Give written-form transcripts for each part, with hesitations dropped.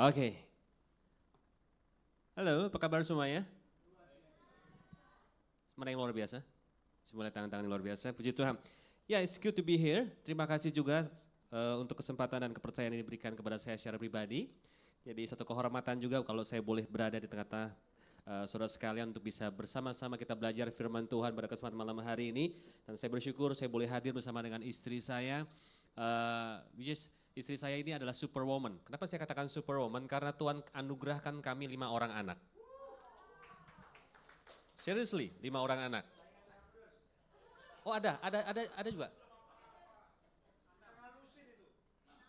Oke. Halo, apa kabar semuanya? Semuanya yang luar biasa. Semuanya tangan-tangan yang luar biasa. Puji Tuhan. Ya, it's good to be here. Terima kasih juga untuk kesempatan dan kepercayaan yang diberikan kepada saya secara pribadi. Jadi satu kehormatan juga kalau saya boleh berada di tengah-tengah saudara sekalian untuk bisa bersama-sama kita belajar firman Tuhan pada kesempatan malam hari ini. Dan saya bersyukur saya boleh hadir bersama dengan istri saya. Istri saya ini adalah superwoman. Kenapa saya katakan superwoman? Karena Tuhan anugerahkan kami 5 orang anak. Seriously, 5 orang anak. Oh ada juga.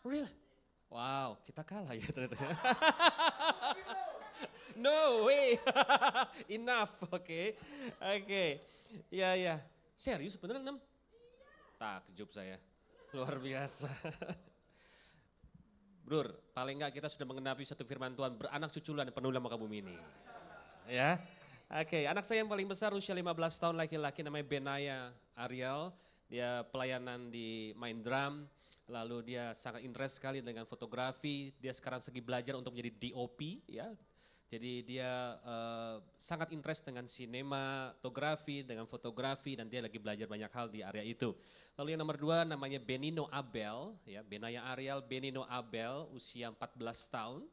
Really? Wow, kita kalah ya ternyata. No way. Enough, oke. Ya. Serius beneran 6? Takjub saya. Luar biasa. Brur, paling enggak kita sudah mengenapi satu firman Tuhan, beranak cuculan dan penuh muka bumi ini. Ya. Oke, anak saya yang paling besar usia 15 tahun laki-laki namanya Benaya Ariel. Dia pelayanan di main drum, lalu dia sangat interest sekali dengan fotografi. Dia sekarang segi belajar untuk menjadi DOP ya. Jadi dia sangat interest dengan sinematografi, dengan fotografi dan dia lagi belajar banyak hal di area itu. Lalu yang nomor 2 namanya Benino Abel, ya Benaya Ariel, Benino Abel usia 14 tahun.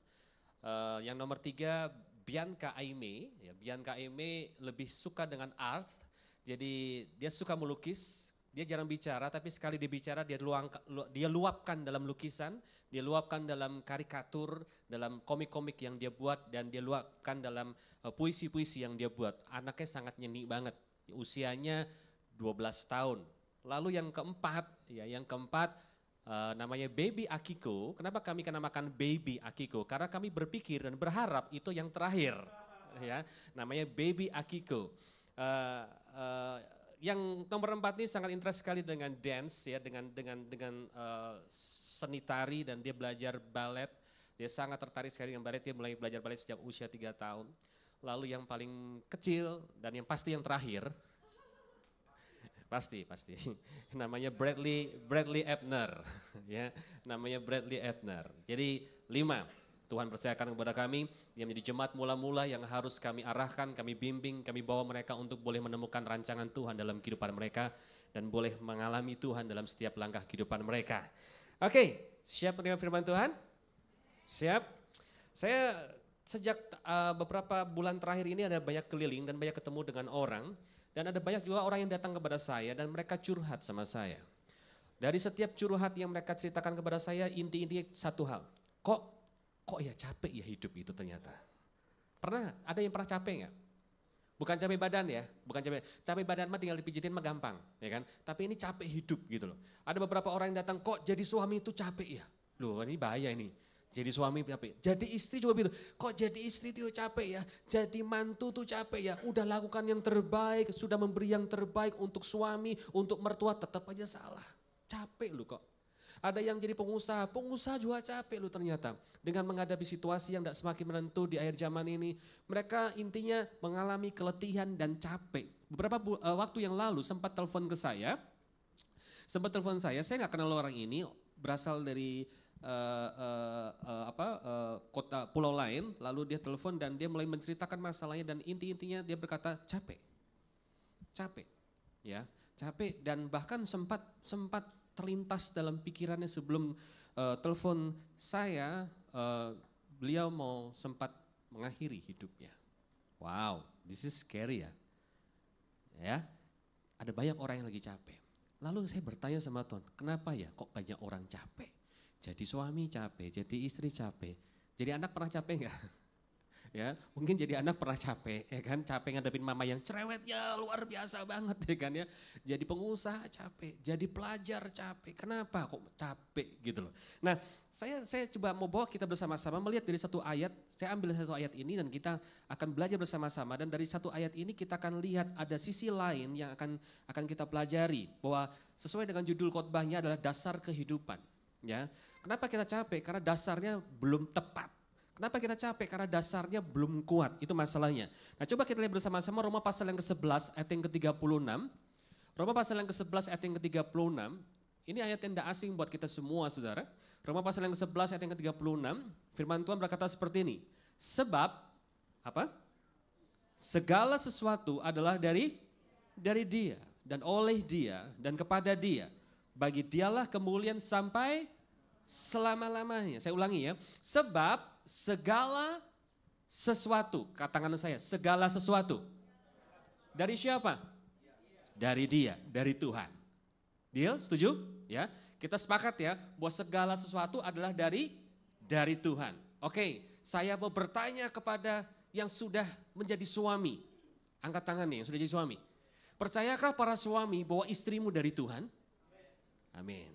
Yang nomor 3 Bianca Aime, ya Bianca Aime lebih suka dengan art, jadi dia suka melukis. Dia jarang bicara, tapi sekali dia bicara dia luapkan dalam lukisan, dia luapkan dalam karikatur, dalam komik-komik yang dia buat, dan dia luapkan dalam puisi-puisi yang dia buat. Anaknya sangat nyeni banget, usianya 12 tahun. Lalu yang keempat namanya Baby Akiko. Kenapa kami namakan Baby Akiko? Karena kami berpikir dan berharap itu yang terakhir. Ya, namanya Baby Akiko. Yang nomor 4 ini sangat interest sekali dengan dance ya, dengan seni tari dan dia belajar balet. Dia sangat tertarik sekali dengan balet, dia mulai belajar balet sejak usia 3 tahun. Lalu yang paling kecil dan yang pasti yang terakhir, pasti namanya Bradley Ebner ya, namanya Bradley Ebner. Jadi 5 Tuhan percayakan kepada kami yang menjadi jemaat mula-mula yang harus kami arahkan, kami bimbing, kami bawa mereka untuk boleh menemukan rancangan Tuhan dalam kehidupan mereka dan boleh mengalami Tuhan dalam setiap langkah kehidupan mereka. Oke, siap menerima firman Tuhan? Siap? Saya sejak beberapa bulan terakhir ini ada banyak keliling dan banyak ketemu dengan orang dan ada banyak juga orang yang datang kepada saya dan mereka curhat sama saya. Dari setiap curhat yang mereka ceritakan kepada saya inti-inti satu hal, kok ya capek ya hidup itu ternyata. Ada yang pernah capek nggak? Bukan capek badan ya, bukan capek badan mah tinggal dipijitin mah gampang, ya kan? Tapi ini capek hidup gitu loh. Ada beberapa orang yang datang, kok jadi suami itu capek ya? Loh ini bahaya ini, jadi suami capek. Jadi istri juga begitu, kok jadi istri itu capek ya? Jadi mantu tuh capek ya? Udah lakukan yang terbaik, sudah memberi yang terbaik untuk suami, untuk mertua tetap aja salah. Capek lu kok. Ada yang jadi pengusaha juga capek loh ternyata. Dengan menghadapi situasi yang tidak semakin menentu di akhir zaman ini. Mereka intinya mengalami keletihan dan capek. Beberapa waktu yang lalu sempat telepon ke saya. Saya nggak kenal orang ini, berasal dari kota pulau lain. Lalu dia telepon dan dia mulai menceritakan masalahnya dan inti-intinya dia berkata capek. Ya, capek dan bahkan sempat terlintas dalam pikirannya sebelum telepon saya, beliau mau sempat mengakhiri hidupnya. Wow, this is scary ya. Ya, ada banyak orang yang lagi capek. Lalu saya bertanya sama Tuhan, kenapa ya kok banyak orang capek? Jadi suami capek, jadi istri capek, jadi anak pernah capek enggak? Ya, mungkin jadi anak pernah capek, ya kan? Capek ngadepin mama yang cerewetnya luar biasa banget, ya kan ya? Jadi pengusaha capek, jadi pelajar capek. Kenapa kok capek gitu loh? Nah, saya coba mau bawa kita bersama-sama melihat dari satu ayat. Saya ambil satu ayat ini dan kita akan belajar bersama-sama. Dan dari satu ayat ini kita akan lihat ada sisi lain yang akan kita pelajari, bahwa sesuai dengan judul khotbahnya adalah dasar kehidupan. Ya, kenapa kita capek? Karena dasarnya belum tepat. Kenapa kita capek? Karena dasarnya belum kuat, itu masalahnya. Nah coba kita lihat bersama-sama Roma pasal yang ke-11 ayat yang ke-36. Roma pasal yang ke-11 ayat yang ke-36, Ini ayat yang tidak asing buat kita semua, saudara. Roma pasal yang ke-11 ayat yang ke-36, firman Tuhan berkata seperti ini. Sebab, apa? Segala sesuatu adalah dari Dia dan oleh Dia dan kepada Dia. Bagi Dialah kemuliaan sampai selama-lamanya. Saya ulangi ya. Sebab segala sesuatu, katakan saya, segala sesuatu. Dari siapa? Dari Dia, dari Tuhan. Deal? Setuju? Ya. Kita sepakat ya bahwa segala sesuatu adalah dari Tuhan. Oke, saya mau bertanya kepada yang sudah menjadi suami. Angkat tangan nih yang sudah jadi suami. Percayakah para suami bahwa istrimu dari Tuhan? Amin.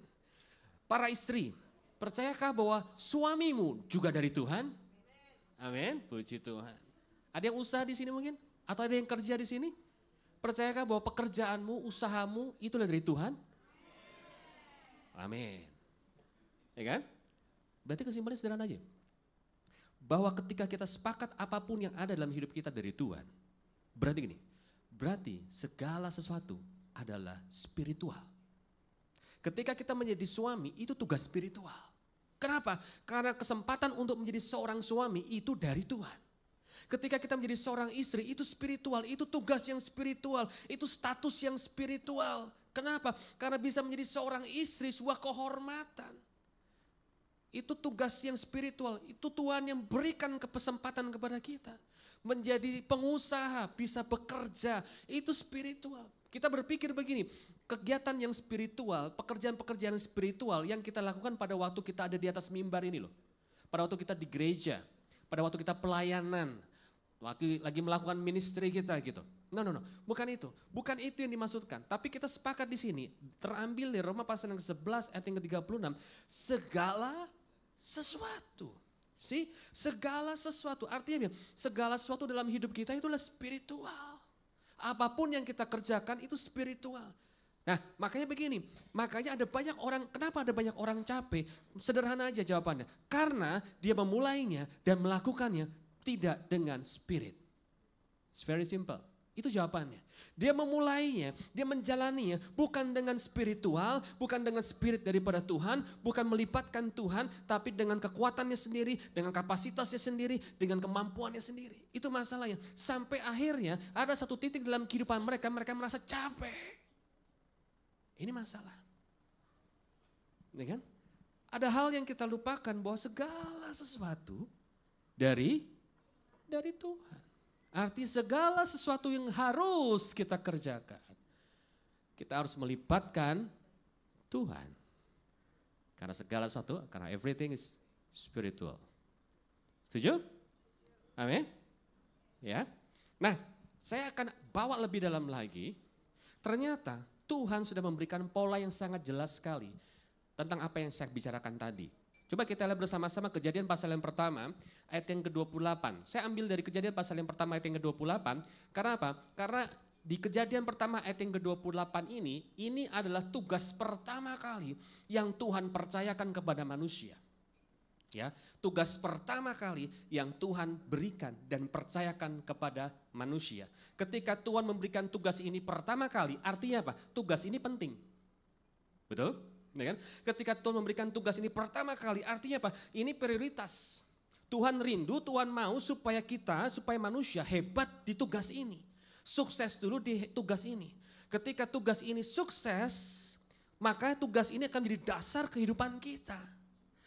Para istri, percayakah bahwa suamimu juga dari Tuhan? Amin. Puji Tuhan. Ada yang usaha di sini mungkin? Atau ada yang kerja di sini? Percayakah bahwa pekerjaanmu, usahamu itu dari Tuhan? Amin. Ya kan? Berarti kesimpulannya sederhana aja. Bahwa ketika kita sepakat apapun yang ada dalam hidup kita dari Tuhan, berarti gini, berarti segala sesuatu adalah spiritual. Ketika kita menjadi suami, itu tugas spiritual. Kenapa? Karena kesempatan untuk menjadi seorang suami itu dari Tuhan. Ketika kita menjadi seorang istri, itu spiritual, itu tugas yang spiritual, itu status yang spiritual. Kenapa? Karena bisa menjadi seorang istri sebuah kehormatan. Itu tugas yang spiritual, itu Tuhan yang berikan kesempatan kepada kita. Menjadi pengusaha, bisa bekerja, itu spiritual. Kita berpikir begini, kegiatan yang spiritual, pekerjaan-pekerjaan spiritual yang kita lakukan pada waktu kita ada di atas mimbar ini loh. Pada waktu kita di gereja, pada waktu kita pelayanan, waktu lagi melakukan ministry kita gitu. No, bukan itu. Bukan itu yang dimaksudkan. Tapi kita sepakat di sini, terambil di Roma pasal yang ke-11 ayat yang ke-36, segala sesuatu. Segala sesuatu, artinya segala sesuatu dalam hidup kita itulah spiritual. Apapun yang kita kerjakan itu spiritual. Nah makanya begini, makanya ada banyak orang, kenapa ada banyak orang capek? Sederhana aja jawabannya, karena dia memulainya dan melakukannya tidak dengan spirit. It's very simple. Itu jawabannya. Dia memulainya, dia menjalaninya bukan dengan spiritual, bukan dengan spirit daripada Tuhan, bukan melibatkan Tuhan, tapi dengan kekuatannya sendiri, dengan kapasitasnya sendiri, dengan kemampuannya sendiri. Itu masalahnya. Sampai akhirnya ada satu titik dalam kehidupan mereka, mereka merasa capek. Ini masalah. Ya kan? Ada hal yang kita lupakan bahwa segala sesuatu dari Tuhan. Arti segala sesuatu yang harus kita kerjakan, kita harus melibatkan Tuhan. Karena segala sesuatu, karena everything is spiritual. Setuju? Amin? Ya. Nah, saya akan bawa lebih dalam lagi. Ternyata Tuhan sudah memberikan pola yang sangat jelas sekali tentang apa yang saya bicarakan tadi. Coba kita lihat bersama-sama Kejadian pasal yang pertama ayat yang ke-28. Saya ambil dari Kejadian pasal yang pertama ayat yang ke-28. Karena apa? Karena di Kejadian pertama ayat yang ke-28 ini adalah tugas pertama kali yang Tuhan percayakan kepada manusia. Ya, tugas pertama kali yang Tuhan berikan dan percayakan kepada manusia. Ketika Tuhan memberikan tugas ini pertama kali, artinya apa? Tugas ini penting. Betul? Ya kan? Ketika Tuhan memberikan tugas ini pertama kali, artinya apa? Ini prioritas. Tuhan rindu, Tuhan mau supaya manusia hebat di tugas ini. Sukses dulu di tugas ini. Ketika tugas ini sukses, maka tugas ini akan menjadi dasar kehidupan kita.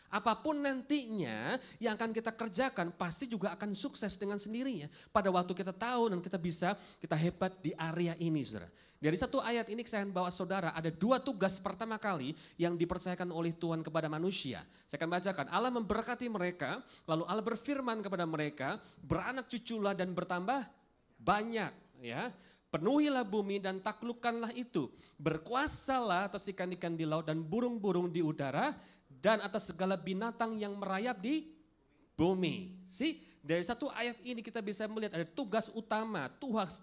Apapun nantinya yang akan kita kerjakan pasti juga akan sukses dengan sendirinya. Pada waktu kita tahu dan kita hebat di area ini, saudara. Dari satu ayat ini saya bawa saudara ada dua tugas pertama kali yang dipercayakan oleh Tuhan kepada manusia. Saya akan bacakan. Allah memberkati mereka, lalu Allah berfirman kepada mereka, beranak cuculah dan bertambah banyak, ya. Penuhilah bumi dan taklukkanlah itu. Berkuasalah atas ikan-ikan di laut dan burung-burung di udara dan atas segala binatang yang merayap di bumi. Dari satu ayat ini kita bisa melihat ada tugas utama,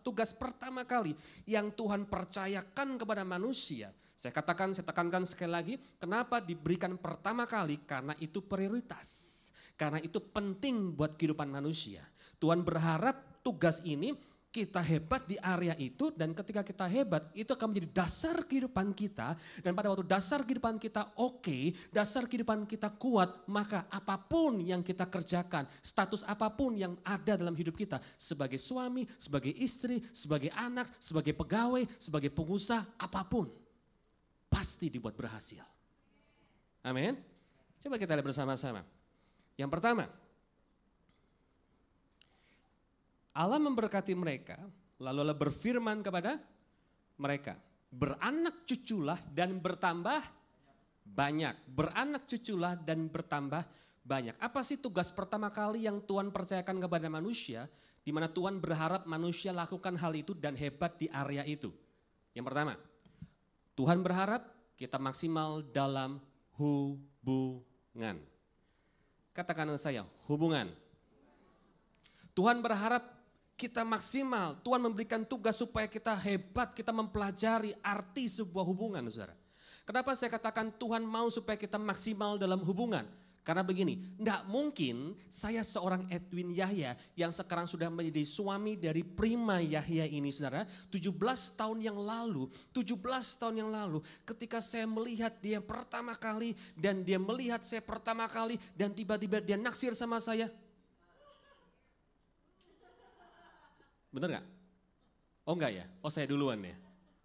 tugas pertama kali yang Tuhan percayakan kepada manusia. Saya tekankan sekali lagi, kenapa diberikan pertama kali? Karena itu prioritas. Karena itu penting buat kehidupan manusia. Tuhan berharap tugas ini kita hebat di area itu, dan ketika kita hebat itu akan menjadi dasar kehidupan kita, dan pada waktu dasar kehidupan kita oke, dasar kehidupan kita kuat, maka apapun yang kita kerjakan, status apapun yang ada dalam hidup kita, sebagai suami, sebagai istri, sebagai anak, sebagai pegawai, sebagai pengusaha, apapun, pasti dibuat berhasil. Amin. Coba kita lihat bersama-sama. Yang pertama, Allah memberkati mereka, lalu Allah berfirman kepada mereka, beranak cuculah dan bertambah banyak. Beranak cuculah dan bertambah banyak. Apa sih tugas pertama kali yang Tuhan percayakan kepada manusia, di mana Tuhan berharap manusia lakukan hal itu dan hebat di area itu? Yang pertama, Tuhan berharap kita maksimal dalam hubungan. Katakan saya, hubungan. Tuhan berharap kita maksimal, Tuhan memberikan tugas supaya kita hebat, kita mempelajari arti sebuah hubungan, saudara. Kenapa saya katakan Tuhan mau supaya kita maksimal dalam hubungan? Karena begini, enggak mungkin saya seorang Edwin Yahya yang sekarang sudah menjadi suami dari Prima Yahya ini, saudara. 17 tahun yang lalu ketika saya melihat dia pertama kali dan dia melihat saya pertama kali dan tiba-tiba dia naksir sama saya. Bener gak? Oh enggak ya? Oh saya duluan ya?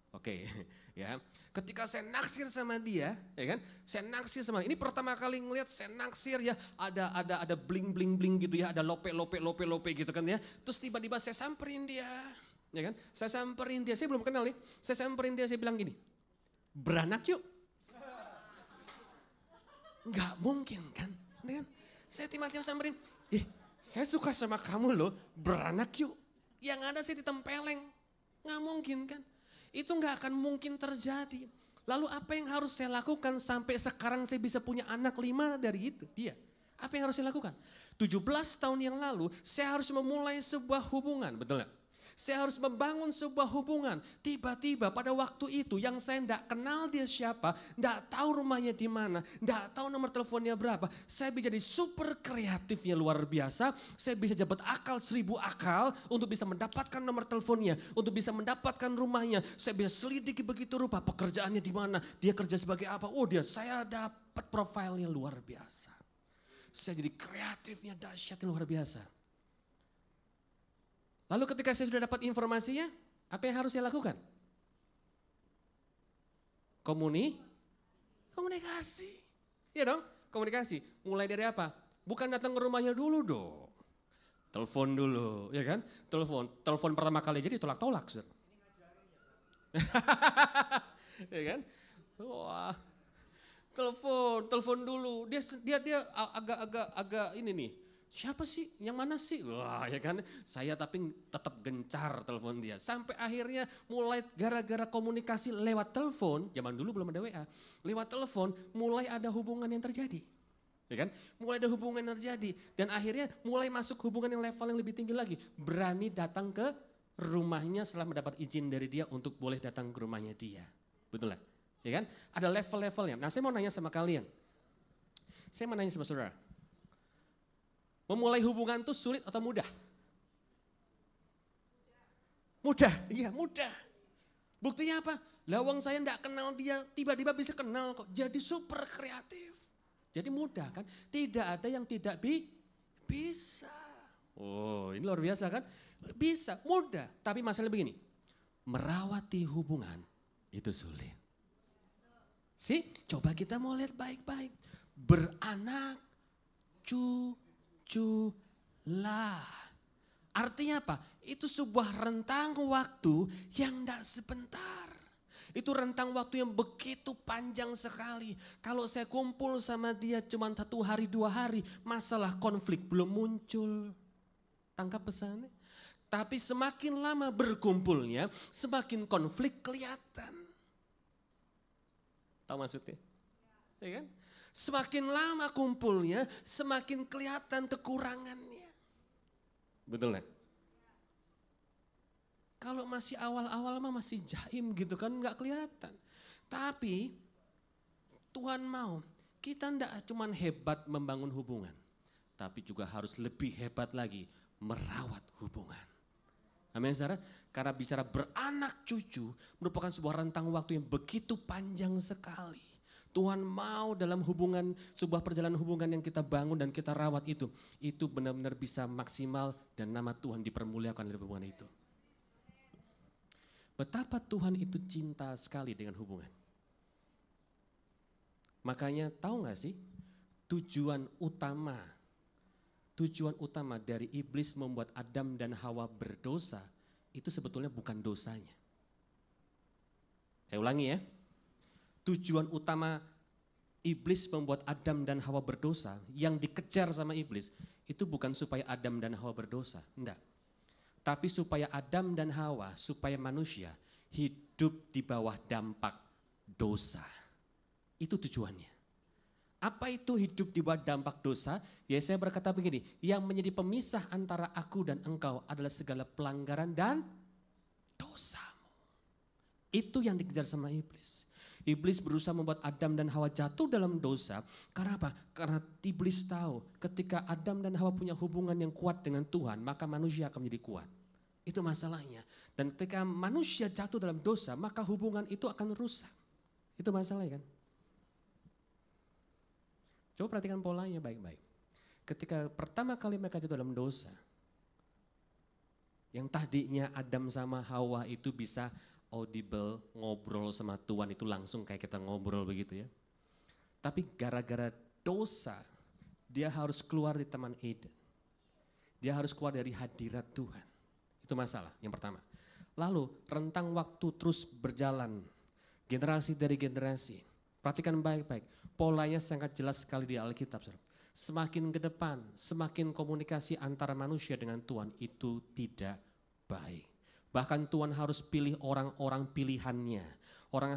Oke, ya. Ketika saya naksir sama dia, ya kan? Saya naksir sama dia. Ini pertama kali ngelihat saya naksir ya, ada bling gitu ya, ada lope gitu kan ya. Terus tiba-tiba saya samperin dia, ya kan? Saya samperin dia, saya belum kenal nih. Saya samperin dia, saya bilang gini, beranak yuk. Enggak mungkin kan? Saya tiba-tiba samperin, saya suka sama kamu loh, beranak yuk. Yang ada saya ditempeleng, nggak mungkin kan? Itu nggak akan mungkin terjadi. Lalu apa yang harus saya lakukan sampai sekarang saya bisa punya anak 5 dari itu? Dia. Apa yang harus saya lakukan? 17 tahun yang lalu saya harus memulai sebuah hubungan, betul nggak? Saya harus membangun sebuah hubungan. Tiba-tiba pada waktu itu yang saya tidak kenal dia siapa, tidak tahu rumahnya di mana, tidak tahu nomor teleponnya berapa. Saya bisa jadi super kreatifnya luar biasa. Saya bisa dapat akal 1000 akal untuk bisa mendapatkan nomor teleponnya, untuk bisa mendapatkan rumahnya. Saya bisa selidiki begitu rupa pekerjaannya di mana, dia kerja sebagai apa. Oh saya dapat profilnya luar biasa. Saya jadi kreatifnya dahsyat luar biasa. Lalu ketika saya sudah dapat informasinya, apa yang harus saya lakukan? Komunikasi. Iya dong, komunikasi. Mulai dari apa? Bukan datang ke rumahnya dulu dong. Telepon dulu, ya kan? Telepon pertama kali jadi tolak-tolak. Ya kan? Wah. Telepon dulu. Dia agak ini nih. Siapa sih? Yang mana sih? Wah ya kan, saya tapi tetap gencar telepon dia. Sampai akhirnya mulai gara-gara komunikasi lewat telepon, zaman dulu belum ada WA. Lewat telepon mulai ada hubungan yang terjadi. Ya kan? Mulai ada hubungan yang terjadi. Dan akhirnya mulai masuk hubungan yang level yang lebih tinggi lagi. Berani datang ke rumahnya setelah mendapat izin dari dia untuk boleh datang ke rumahnya dia. Betul lah? Ya kan? Ada level-levelnya. Nah saya mau nanya sama kalian. Saya mau nanya sama saudara. Memulai hubungan itu sulit atau mudah? Mudah, iya mudah. Buktinya apa? Lawang saya enggak kenal dia, tiba-tiba bisa kenal kok. Jadi super kreatif. Jadi mudah kan? Tidak ada yang tidak bisa. Oh ini luar biasa kan? Bisa, mudah. Tapi masalahnya begini, merawati hubungan itu sulit. Coba kita mau lihat baik-baik. Beranak cuculah. Artinya apa? Itu sebuah rentang waktu yang tidak sebentar. Itu rentang waktu yang begitu panjang sekali. Kalau saya kumpul sama dia cuma 1 hari 2 hari, masalah konflik belum muncul. Tangkap pesannya? Tapi semakin lama berkumpulnya, semakin konflik kelihatan. Tahu maksudnya? Ya kan? Semakin lama kumpulnya, semakin kelihatan kekurangannya. Betul nggak? Kalau masih awal-awal mah masih jaim gitu kan, nggak kelihatan. Tapi Tuhan mau kita nggak cuma hebat membangun hubungan, tapi juga harus lebih hebat lagi merawat hubungan. Amin saudara. Karena bicara beranak cucu merupakan sebuah rentang waktu yang begitu panjang sekali. Tuhan mau dalam hubungan, sebuah perjalanan hubungan yang kita bangun dan kita rawat itu benar-benar bisa maksimal dan nama Tuhan dipermuliakan dalam hubungan itu. Betapa Tuhan itu cinta sekali dengan hubungan. Makanya tahu gak sih tujuan utama dari iblis membuat Adam dan Hawa berdosa itu sebetulnya bukan dosanya. Saya ulangi ya. Tujuan utama iblis membuat Adam dan Hawa berdosa, yang dikejar sama iblis, itu bukan supaya Adam dan Hawa berdosa, enggak. Tapi supaya Adam dan Hawa, supaya manusia hidup di bawah dampak dosa. Itu tujuannya. Apa itu hidup di bawah dampak dosa? Yesaya berkata begini, yang menjadi pemisah antara aku dan engkau adalah segala pelanggaran dan dosamu. Itu yang dikejar sama iblis. Iblis berusaha membuat Adam dan Hawa jatuh dalam dosa. Karena apa? Karena iblis tahu ketika Adam dan Hawa punya hubungan yang kuat dengan Tuhan, maka manusia akan menjadi kuat. Itu masalahnya. Dan ketika manusia jatuh dalam dosa, maka hubungan itu akan rusak. Itu masalahnya kan? Coba perhatikan polanya baik-baik. Ketika pertama kali mereka jatuh dalam dosa, yang tadinya Adam sama Hawa itu bisa audible, ngobrol sama Tuhan itu langsung kayak kita ngobrol begitu ya. Tapi gara-gara dosa, dia harus keluar dari Taman Eden. Dia harus keluar dari hadirat Tuhan. Itu masalah yang pertama. Lalu rentang waktu terus berjalan, generasi dari generasi. Perhatikan baik-baik, polanya sangat jelas sekali di Alkitab. Semakin ke depan, semakin komunikasi antara manusia dengan Tuhan itu tidak baik. Bahkan Tuhan harus pilih orang-orang pilihannya. Tuhan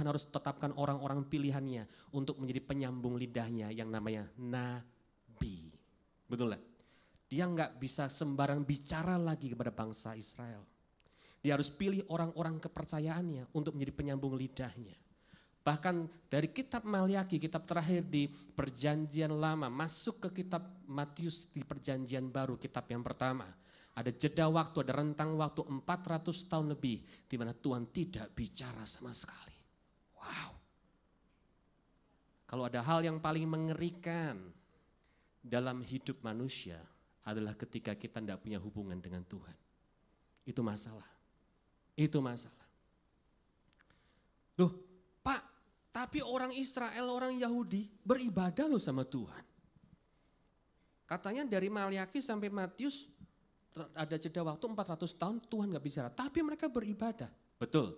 harus tetapkan orang-orang pilihannya untuk menjadi penyambung lidahnya yang namanya nabi. Betul lah. Dia nggak bisa sembarang bicara lagi kepada bangsa Israel. Dia harus pilih orang-orang kepercayaannya untuk menjadi penyambung lidahnya. Bahkan dari kitab Maliaki, kitab terakhir di perjanjian lama, masuk ke kitab Matius di perjanjian baru, kitab yang pertama. Ada jeda waktu, ada rentang waktu 400 tahun lebih di mana Tuhan tidak bicara sama sekali. Wow. Kalau ada hal yang paling mengerikan dalam hidup manusia adalah ketika kita tidak punya hubungan dengan Tuhan. Itu masalah. Itu masalah. Loh, Pak, tapi orang Israel, orang Yahudi beribadah loh sama Tuhan. Katanya dari Maliaki sampai Matius ada jeda waktu 400 tahun Tuhan gak bicara. Tapi mereka beribadah. Betul,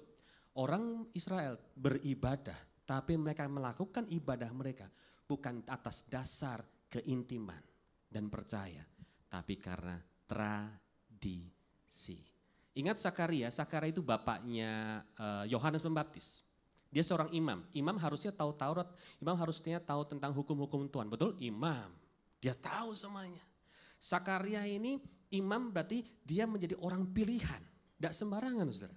orang Israel beribadah. Tapi mereka melakukan ibadah mereka bukan atas dasar keintiman dan percaya. Tapi karena tradisi. Ingat Sakaria itu bapaknya Yohanes Pembaptis. Dia seorang imam. Imam harusnya tahu Taurat, imam harusnya tahu tentang hukum-hukum Tuhan. Betul? Imam. Dia tahu semuanya. Sakaria ini imam berarti dia menjadi orang pilihan. Tidak sembarangan, saudara.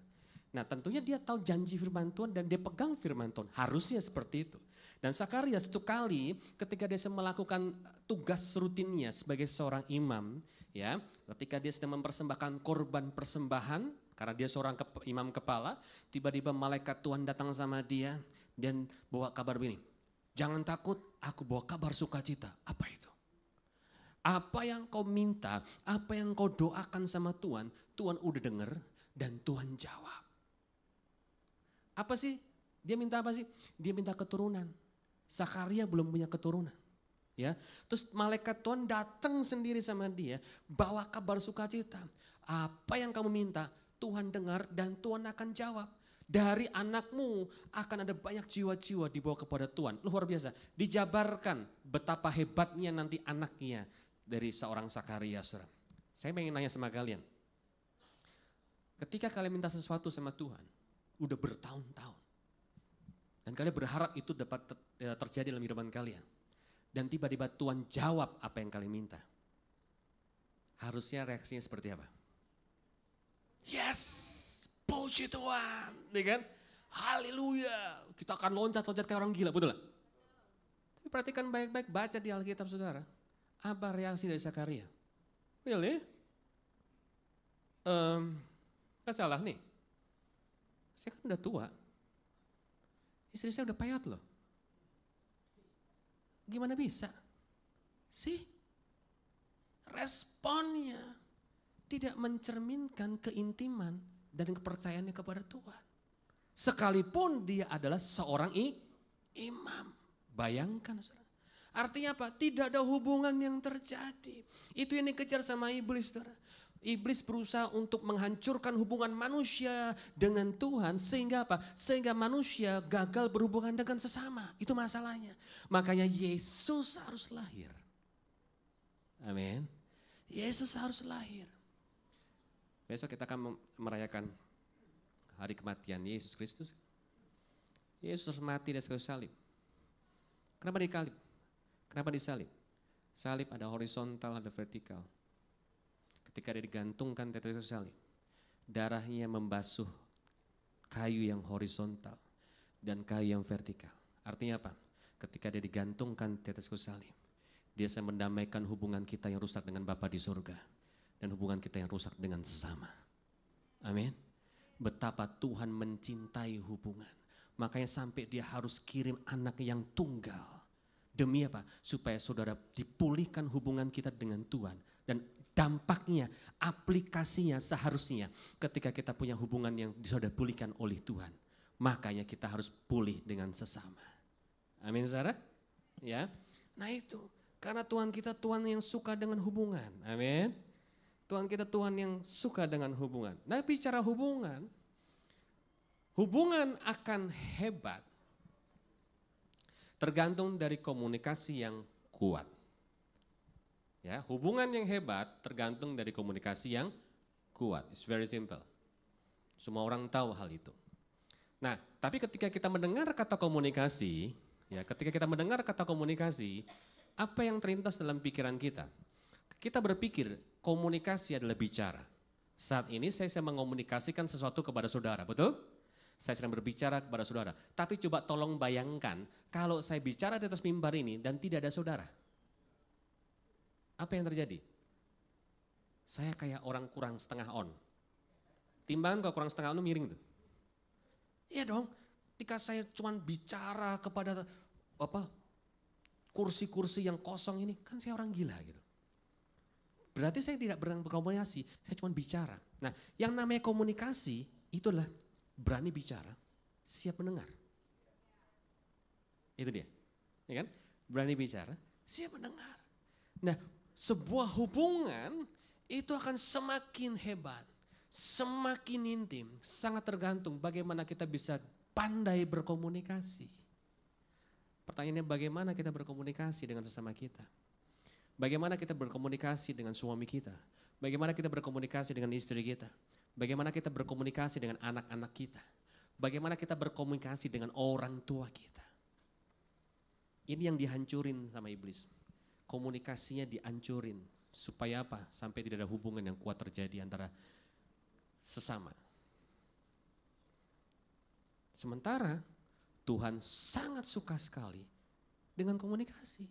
Nah tentunya dia tahu janji firman Tuhan dan dia pegang firman Tuhan. Harusnya seperti itu. Dan Sakaria satu kali ketika dia melakukan tugas rutinnya sebagai seorang imam, ya, ketika dia sedang mempersembahkan korban persembahan, karena dia seorang imam kepala, tiba-tiba malaikat Tuhan datang sama dia dan bawa kabar begini, jangan takut, aku bawa kabar sukacita. Apa itu? Apa yang kau minta, apa yang kau doakan sama Tuhan, Tuhan udah dengar dan Tuhan jawab. Apa sih? Dia minta apa sih? Dia minta keturunan. Sakaria belum punya keturunan. Ya, terus malaikat Tuhan datang sendiri sama dia, bawa kabar sukacita. Apa yang kamu minta, Tuhan dengar dan Tuhan akan jawab. Dari anakmu akan ada banyak jiwa-jiwa dibawa kepada Tuhan. Luar biasa. Dijabarkan betapa hebatnya nanti anaknya dari seorang Sakaria. Saya ingin nanya sama kalian. Ketika kalian minta sesuatu sama Tuhan, udah bertahun-tahun. Dan kalian berharap itu dapat terjadi dalam kehidupan kalian. Dan tiba-tiba Tuhan jawab apa yang kalian minta. Harusnya reaksinya seperti apa? Yes, puji Tuhan, nih kan? Haleluya, kita akan loncat-loncat kayak orang gila, betul gak? Tapi perhatikan baik-baik, baca di Alkitab saudara. Apa reaksi dari Sakaria? Really? Nggak salah nih, saya kan udah tua, istri saya udah payot loh. Gimana bisa? Sih, responnya tidak mencerminkan keintiman dan kepercayaannya kepada Tuhan. Sekalipun dia adalah seorang imam. Bayangkan, saudara. Artinya apa? Tidak ada hubungan yang terjadi. Itu yang dikejar sama iblis, saudara. Iblis berusaha untuk menghancurkan hubungan manusia dengan Tuhan. Sehingga apa? Sehingga manusia gagal berhubungan dengan sesama. Itu masalahnya. Makanya Yesus harus lahir. Amin. Yesus harus lahir. Besok kita akan merayakan hari kematian Yesus Kristus. Yesus harus mati di kayu salib. Kenapa disalib? Kenapa disalib? Salib ada horizontal, ada vertikal. Ketika dia digantungkan di atas salib, darahnya membasuh kayu yang horizontal dan kayu yang vertikal. Artinya apa? Ketika dia digantungkan di atas kayu salib, dia akan mendamaikan hubungan kita yang rusak dengan Bapa di surga dan hubungan kita yang rusak dengan sesama. Amin. Betapa Tuhan mencintai hubungan. Makanya sampai dia harus kirim anak yang tunggal. Demi apa? Supaya saudara dipulihkan hubungan kita dengan Tuhan. Dan dampaknya, aplikasinya seharusnya ketika kita punya hubungan yang sudah dipulihkan oleh Tuhan. Makanya kita harus pulih dengan sesama. Amin, saudara? Ya. Nah itu, karena Tuhan kita Tuhan yang suka dengan hubungan. Amin. Tuhan kita Tuhan yang suka dengan hubungan. Nah bicara hubungan akan hebat tergantung dari komunikasi yang kuat. Ya, hubungan yang hebat tergantung dari komunikasi yang kuat. It's very simple. Semua orang tahu hal itu. Nah, tapi ketika kita mendengar kata komunikasi, apa yang terlintas dalam pikiran kita? Kita berpikir komunikasi adalah bicara. Saat ini saya mengomunikasikan sesuatu kepada saudara, betul? Saya sedang berbicara kepada saudara. Tapi coba tolong bayangkan kalau saya bicara di atas mimbar ini dan tidak ada saudara. Apa yang terjadi? Saya kayak orang kurang setengah on. Timbangan kalau kurang setengah on miring tuh. Iya dong, ketika saya cuma bicara kepada kursi-kursi yang kosong ini, kan saya orang gila gitu. Berarti saya tidak berkomunikasi, saya cuma bicara. Nah, yang namanya komunikasi itu adalah berani bicara, siap mendengar. Itu dia, ya kan? Berani bicara, siap mendengar. Nah, sebuah hubungan itu akan semakin hebat, semakin intim, sangat tergantung bagaimana kita bisa pandai berkomunikasi. Pertanyaannya bagaimana kita berkomunikasi dengan sesama kita? Bagaimana kita berkomunikasi dengan suami kita? Bagaimana kita berkomunikasi dengan istri kita? Bagaimana kita berkomunikasi dengan anak-anak kita? Bagaimana kita berkomunikasi dengan orang tua kita? Ini yang dihancurin sama iblis. Komunikasinya dihancurin. Supaya apa? Sampai tidak ada hubungan yang kuat terjadi antara sesama. Sementara Tuhan sangat suka sekali dengan komunikasi.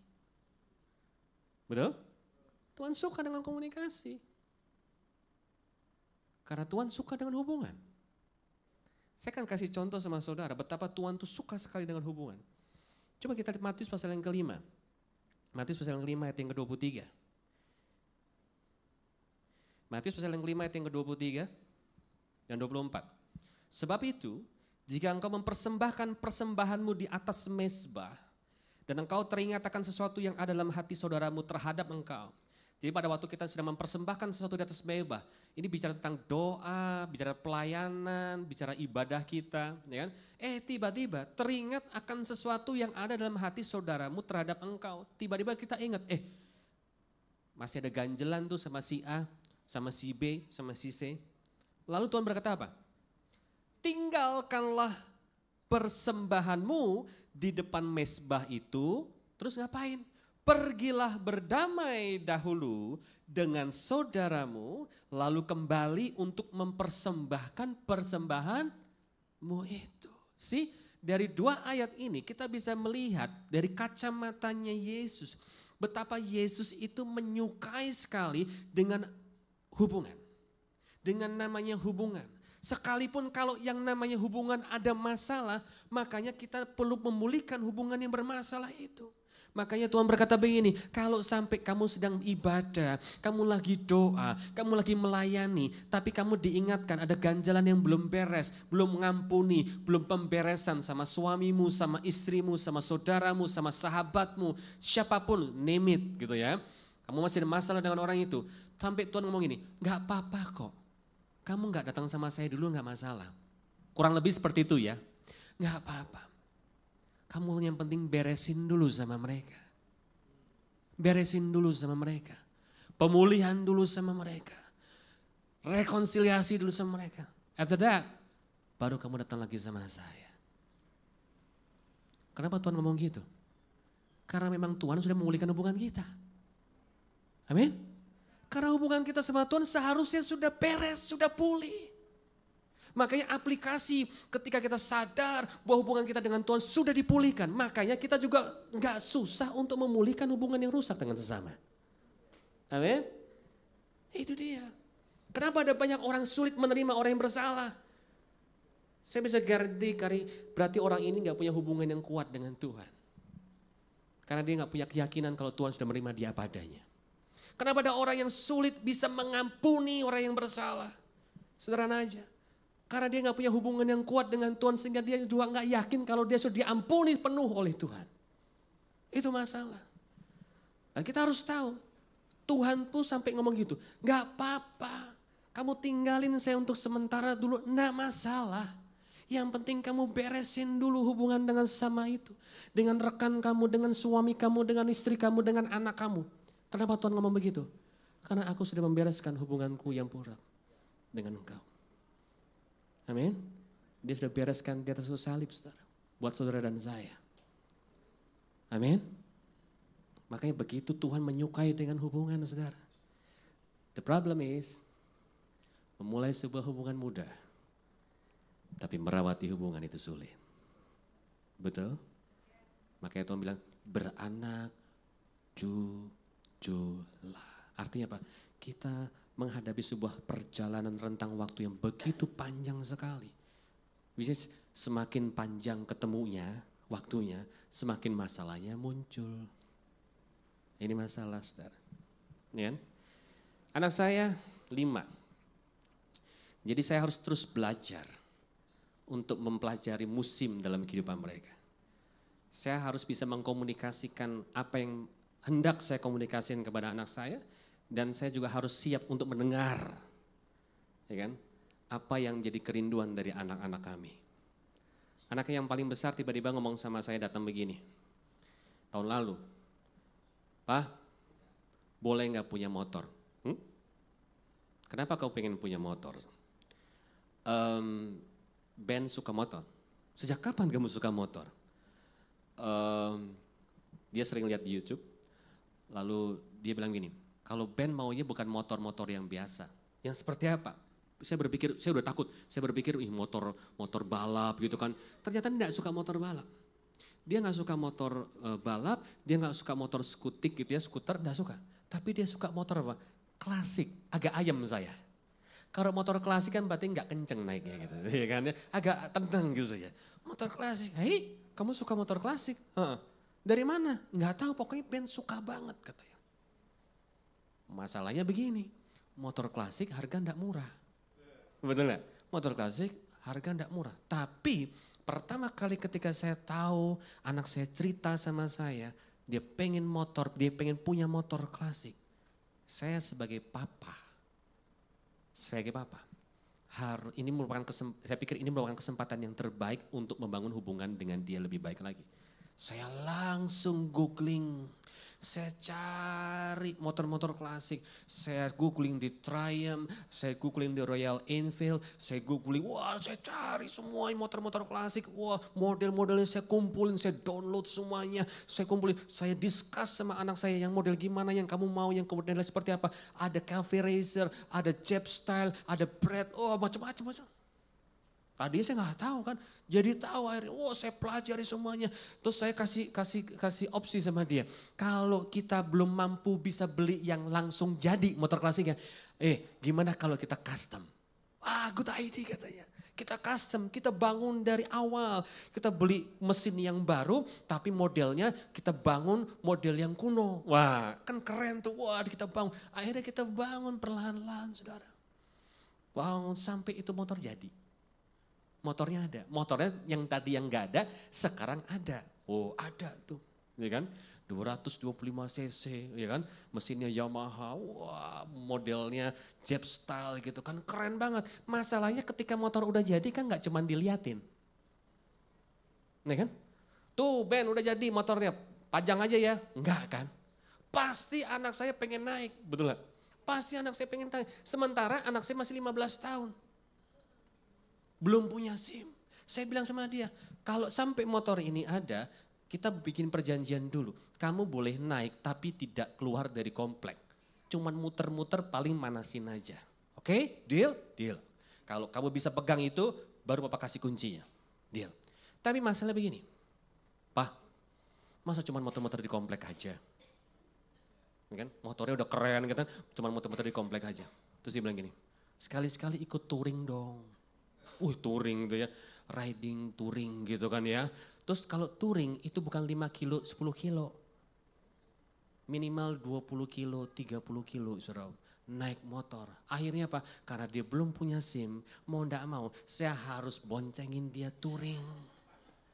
Betul? Tuhan suka dengan komunikasi. Karena Tuhan suka dengan hubungan. Saya akan kasih contoh sama saudara betapa Tuhan tuh suka sekali dengan hubungan. Coba kita lihat Matius pasal yang ke-5. Matius pasal yang ke-5 ayat yang ke-23. Matius pasal yang ke-5 ayat yang ke-23 dan 24. Sebab itu, jika engkau mempersembahkan persembahanmu di atas mezbah, dan engkau teringat akan sesuatu yang ada dalam hati saudaramu terhadap engkau. Jadi pada waktu kita sedang mempersembahkan sesuatu di atas mezbah, ini bicara tentang doa, bicara pelayanan, bicara ibadah kita, ya kan? Tiba-tiba teringat akan sesuatu yang ada dalam hati saudaramu terhadap engkau. Tiba-tiba kita ingat, masih ada ganjelan tuh sama si A, sama si B, sama si C. Lalu Tuhan berkata apa? Tinggalkanlah persembahanmu di depan mezbah itu, terus ngapain? Pergilah berdamai dahulu dengan saudaramu, lalu kembali untuk mempersembahkan persembahanmu itu. Dari dua ayat ini kita bisa melihat dari kacamatanya Yesus, betapa Yesus itu menyukai sekali dengan hubungan. dengan namanya hubungan. Sekalipun kalau yang namanya hubungan ada masalah, makanya kita perlu memulihkan hubungan yang bermasalah itu. Makanya Tuhan berkata begini, kalau sampai kamu sedang ibadah, kamu lagi doa, kamu lagi melayani, tapi kamu diingatkan ada ganjalan yang belum beres, belum mengampuni, belum pemberesan sama suamimu, sama istrimu, sama saudaramu, sama sahabatmu, siapapun, name it gitu ya. Kamu masih ada masalah dengan orang itu, sampai Tuhan ngomong gini, gak apa-apa kok, kamu gak datang sama saya dulu gak masalah. Kurang lebih seperti itu ya, gak apa-apa. Kamu yang penting beresin dulu sama mereka. Beresin dulu sama mereka. Pemulihan dulu sama mereka. Rekonsiliasi dulu sama mereka. After that, baru kamu datang lagi sama saya. Kenapa Tuhan ngomong gitu? Karena memang Tuhan sudah memulihkan hubungan kita. Amin. Karena hubungan kita sama Tuhan seharusnya sudah beres, sudah pulih. Makanya aplikasi ketika kita sadar bahwa hubungan kita dengan Tuhan sudah dipulihkan. Makanya kita juga gak susah untuk memulihkan hubungan yang rusak dengan sesama. Amin. Itu dia. Kenapa ada banyak orang sulit menerima orang yang bersalah? Saya bisa garanti berarti orang ini gak punya hubungan yang kuat dengan Tuhan. Karena dia gak punya keyakinan kalau Tuhan sudah menerima dia apa adanya. Kenapa ada orang yang sulit bisa mengampuni orang yang bersalah? Sederhana aja. Karena dia gak punya hubungan yang kuat dengan Tuhan sehingga dia juga gak yakin kalau dia sudah diampuni penuh oleh Tuhan. Itu masalah. Nah kita harus tahu, Tuhan pun sampai ngomong gitu, gak apa-apa, kamu tinggalin saya untuk sementara dulu, gak masalah. Yang penting kamu beresin dulu hubungan dengan sama itu. Dengan rekan kamu, dengan suami kamu, dengan istri kamu, dengan anak kamu. Kenapa Tuhan ngomong begitu? Karena aku sudah membereskan hubunganku yang buruk dengan engkau. Amin. Dia sudah bereskan di atas salib, saudara. Buat saudara dan saya. Amin. Makanya begitu Tuhan menyukai dengan hubungan, saudara. The problem is, memulai sebuah hubungan mudah. Tapi merawati hubungan itu sulit. Betul? Makanya Tuhan bilang, beranak cuculah. Artinya apa? Kita menghadapi sebuah perjalanan rentang waktu yang begitu panjang sekali. Which is semakin panjang ketemunya, waktunya, semakin masalahnya muncul. Ini masalah, saudara. Ya kan? Anak saya 5. Jadi saya harus terus belajar untuk mempelajari musim dalam kehidupan mereka. Saya harus bisa mengkomunikasikan apa yang hendak saya komunikasikan kepada anak saya. Dan saya juga harus siap untuk mendengar, ya kan, apa yang jadi kerinduan dari anak-anak kami. Anaknya yang paling besar tiba-tiba ngomong sama saya datang begini, tahun lalu, Pak, boleh nggak punya motor? Kenapa kau pengen punya motor? Ben suka motor. Sejak kapan kamu suka motor? Dia sering lihat di YouTube, lalu dia bilang gini, kalau Ben maunya bukan motor-motor yang biasa. Yang seperti apa? Saya berpikir, saya udah takut. Saya berpikir, motor balap gitu kan. Ternyata dia gak suka motor balap. Dia gak suka motor balap, dia gak suka motor skutik gitu ya, skuter gak suka. Tapi dia suka motor apa? Klasik, agak ayam saya. Kalau motor klasik kan berarti gak kenceng naiknya gitu. Ya kan? Agak tenang gitu saja. Motor klasik, hei kamu suka motor klasik? Dari mana? Gak tahu, pokoknya Ben suka banget katanya. Masalahnya begini, motor klasik harga enggak murah. Betul enggak? Motor klasik harga enggak murah. Tapi pertama kali ketika saya tahu anak saya cerita sama saya, dia pengen punya motor klasik. Saya sebagai papa, saya pikir ini merupakan kesempatan yang terbaik untuk membangun hubungan dengan dia lebih baik lagi. Saya langsung googling, saya cari motor-motor klasik, saya googling di Triumph, saya googling di Royal Enfield, saya cari semua motor-motor klasik, model-modelnya saya kumpulin, saya download semuanya, saya discuss sama anak saya yang model gimana yang kamu mau, yang modelnya seperti apa, ada Cafe Racer, ada Jeb Style, ada Brad, macam-macam. Tadi saya nggak tahu kan, jadi tahu akhirnya, saya pelajari semuanya. Terus saya kasih opsi sama dia, kalau kita belum mampu bisa beli yang langsung jadi motor klasiknya, gimana kalau kita custom? Good idea katanya. Kita custom, kita bangun dari awal. Kita beli mesin yang baru, tapi modelnya kita bangun model yang kuno. Wah, kan keren tuh. Wah, kita bangun. Akhirnya kita bangun perlahan-lahan, saudara. Bangun sampai itu motor jadi. Motornya ada. Motornya yang tadi yang gak ada, sekarang ada. Oh, ada tuh. Ya kan? 225 cc, ya kan? Mesinnya Yamaha, wah modelnya Jet style gitu kan, keren banget. Masalahnya ketika motor udah jadi kan gak cuma diliatin. Ya kan? Tuh Ben udah jadi motornya, pajang aja ya. Enggak kan? Pasti anak saya pengen naik, betul gak? Pasti anak saya pengen naik. Sementara anak saya masih 15 tahun. Belum punya SIM. Saya bilang sama dia, kalau sampai motor ini ada, kita bikin perjanjian dulu. Kamu boleh naik tapi tidak keluar dari komplek. Cuman muter-muter paling manasin aja. Oke? Deal? Deal. Kalau kamu bisa pegang itu, baru Papa kasih kuncinya. Deal. Tapi masalah begini. Pak, masa cuman muter-muter di komplek aja? Kan? Motornya udah keren kan, cuman muter-muter di komplek aja. Terus dia bilang gini, sekali-sekali ikut touring dong. Touring gitu ya. Riding, touring gitu kan ya. Terus kalau touring itu bukan 5 kilo, 10 kilo. Minimal 20 kilo, 30 kilo saudara. Naik motor. Akhirnya apa? Karena dia belum punya SIM, mau ndak mau saya harus boncengin dia touring.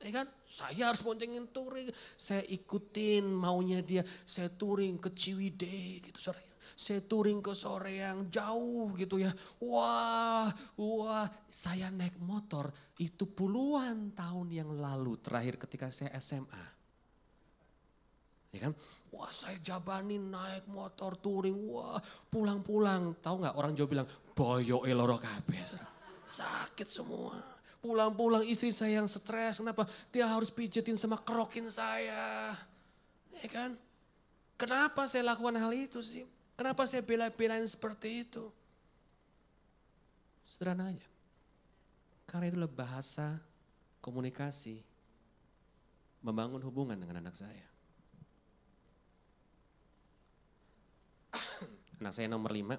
Ya kan? Saya harus boncengin touring. Saya ikutin maunya dia. Saya touring ke Ciwidey gitu saudara. Saya touring ke Soreang jauh gitu ya. Wah, saya naik motor itu puluhan tahun yang lalu terakhir ketika saya SMA. Ya kan? Wah saya jabanin naik motor touring, wah pulang-pulang. Tahu nggak orang Jawa bilang, boyo eloro kabeh. Sakit semua. Pulang-pulang istri saya yang stres, kenapa? Dia harus pijetin sama kerokin saya. Ya kan? Kenapa saya lakukan hal itu sih? Kenapa saya bela-belain seperti itu? Sederhana aja. Karena itulah bahasa komunikasi membangun hubungan dengan anak saya. Anak saya nomor 5,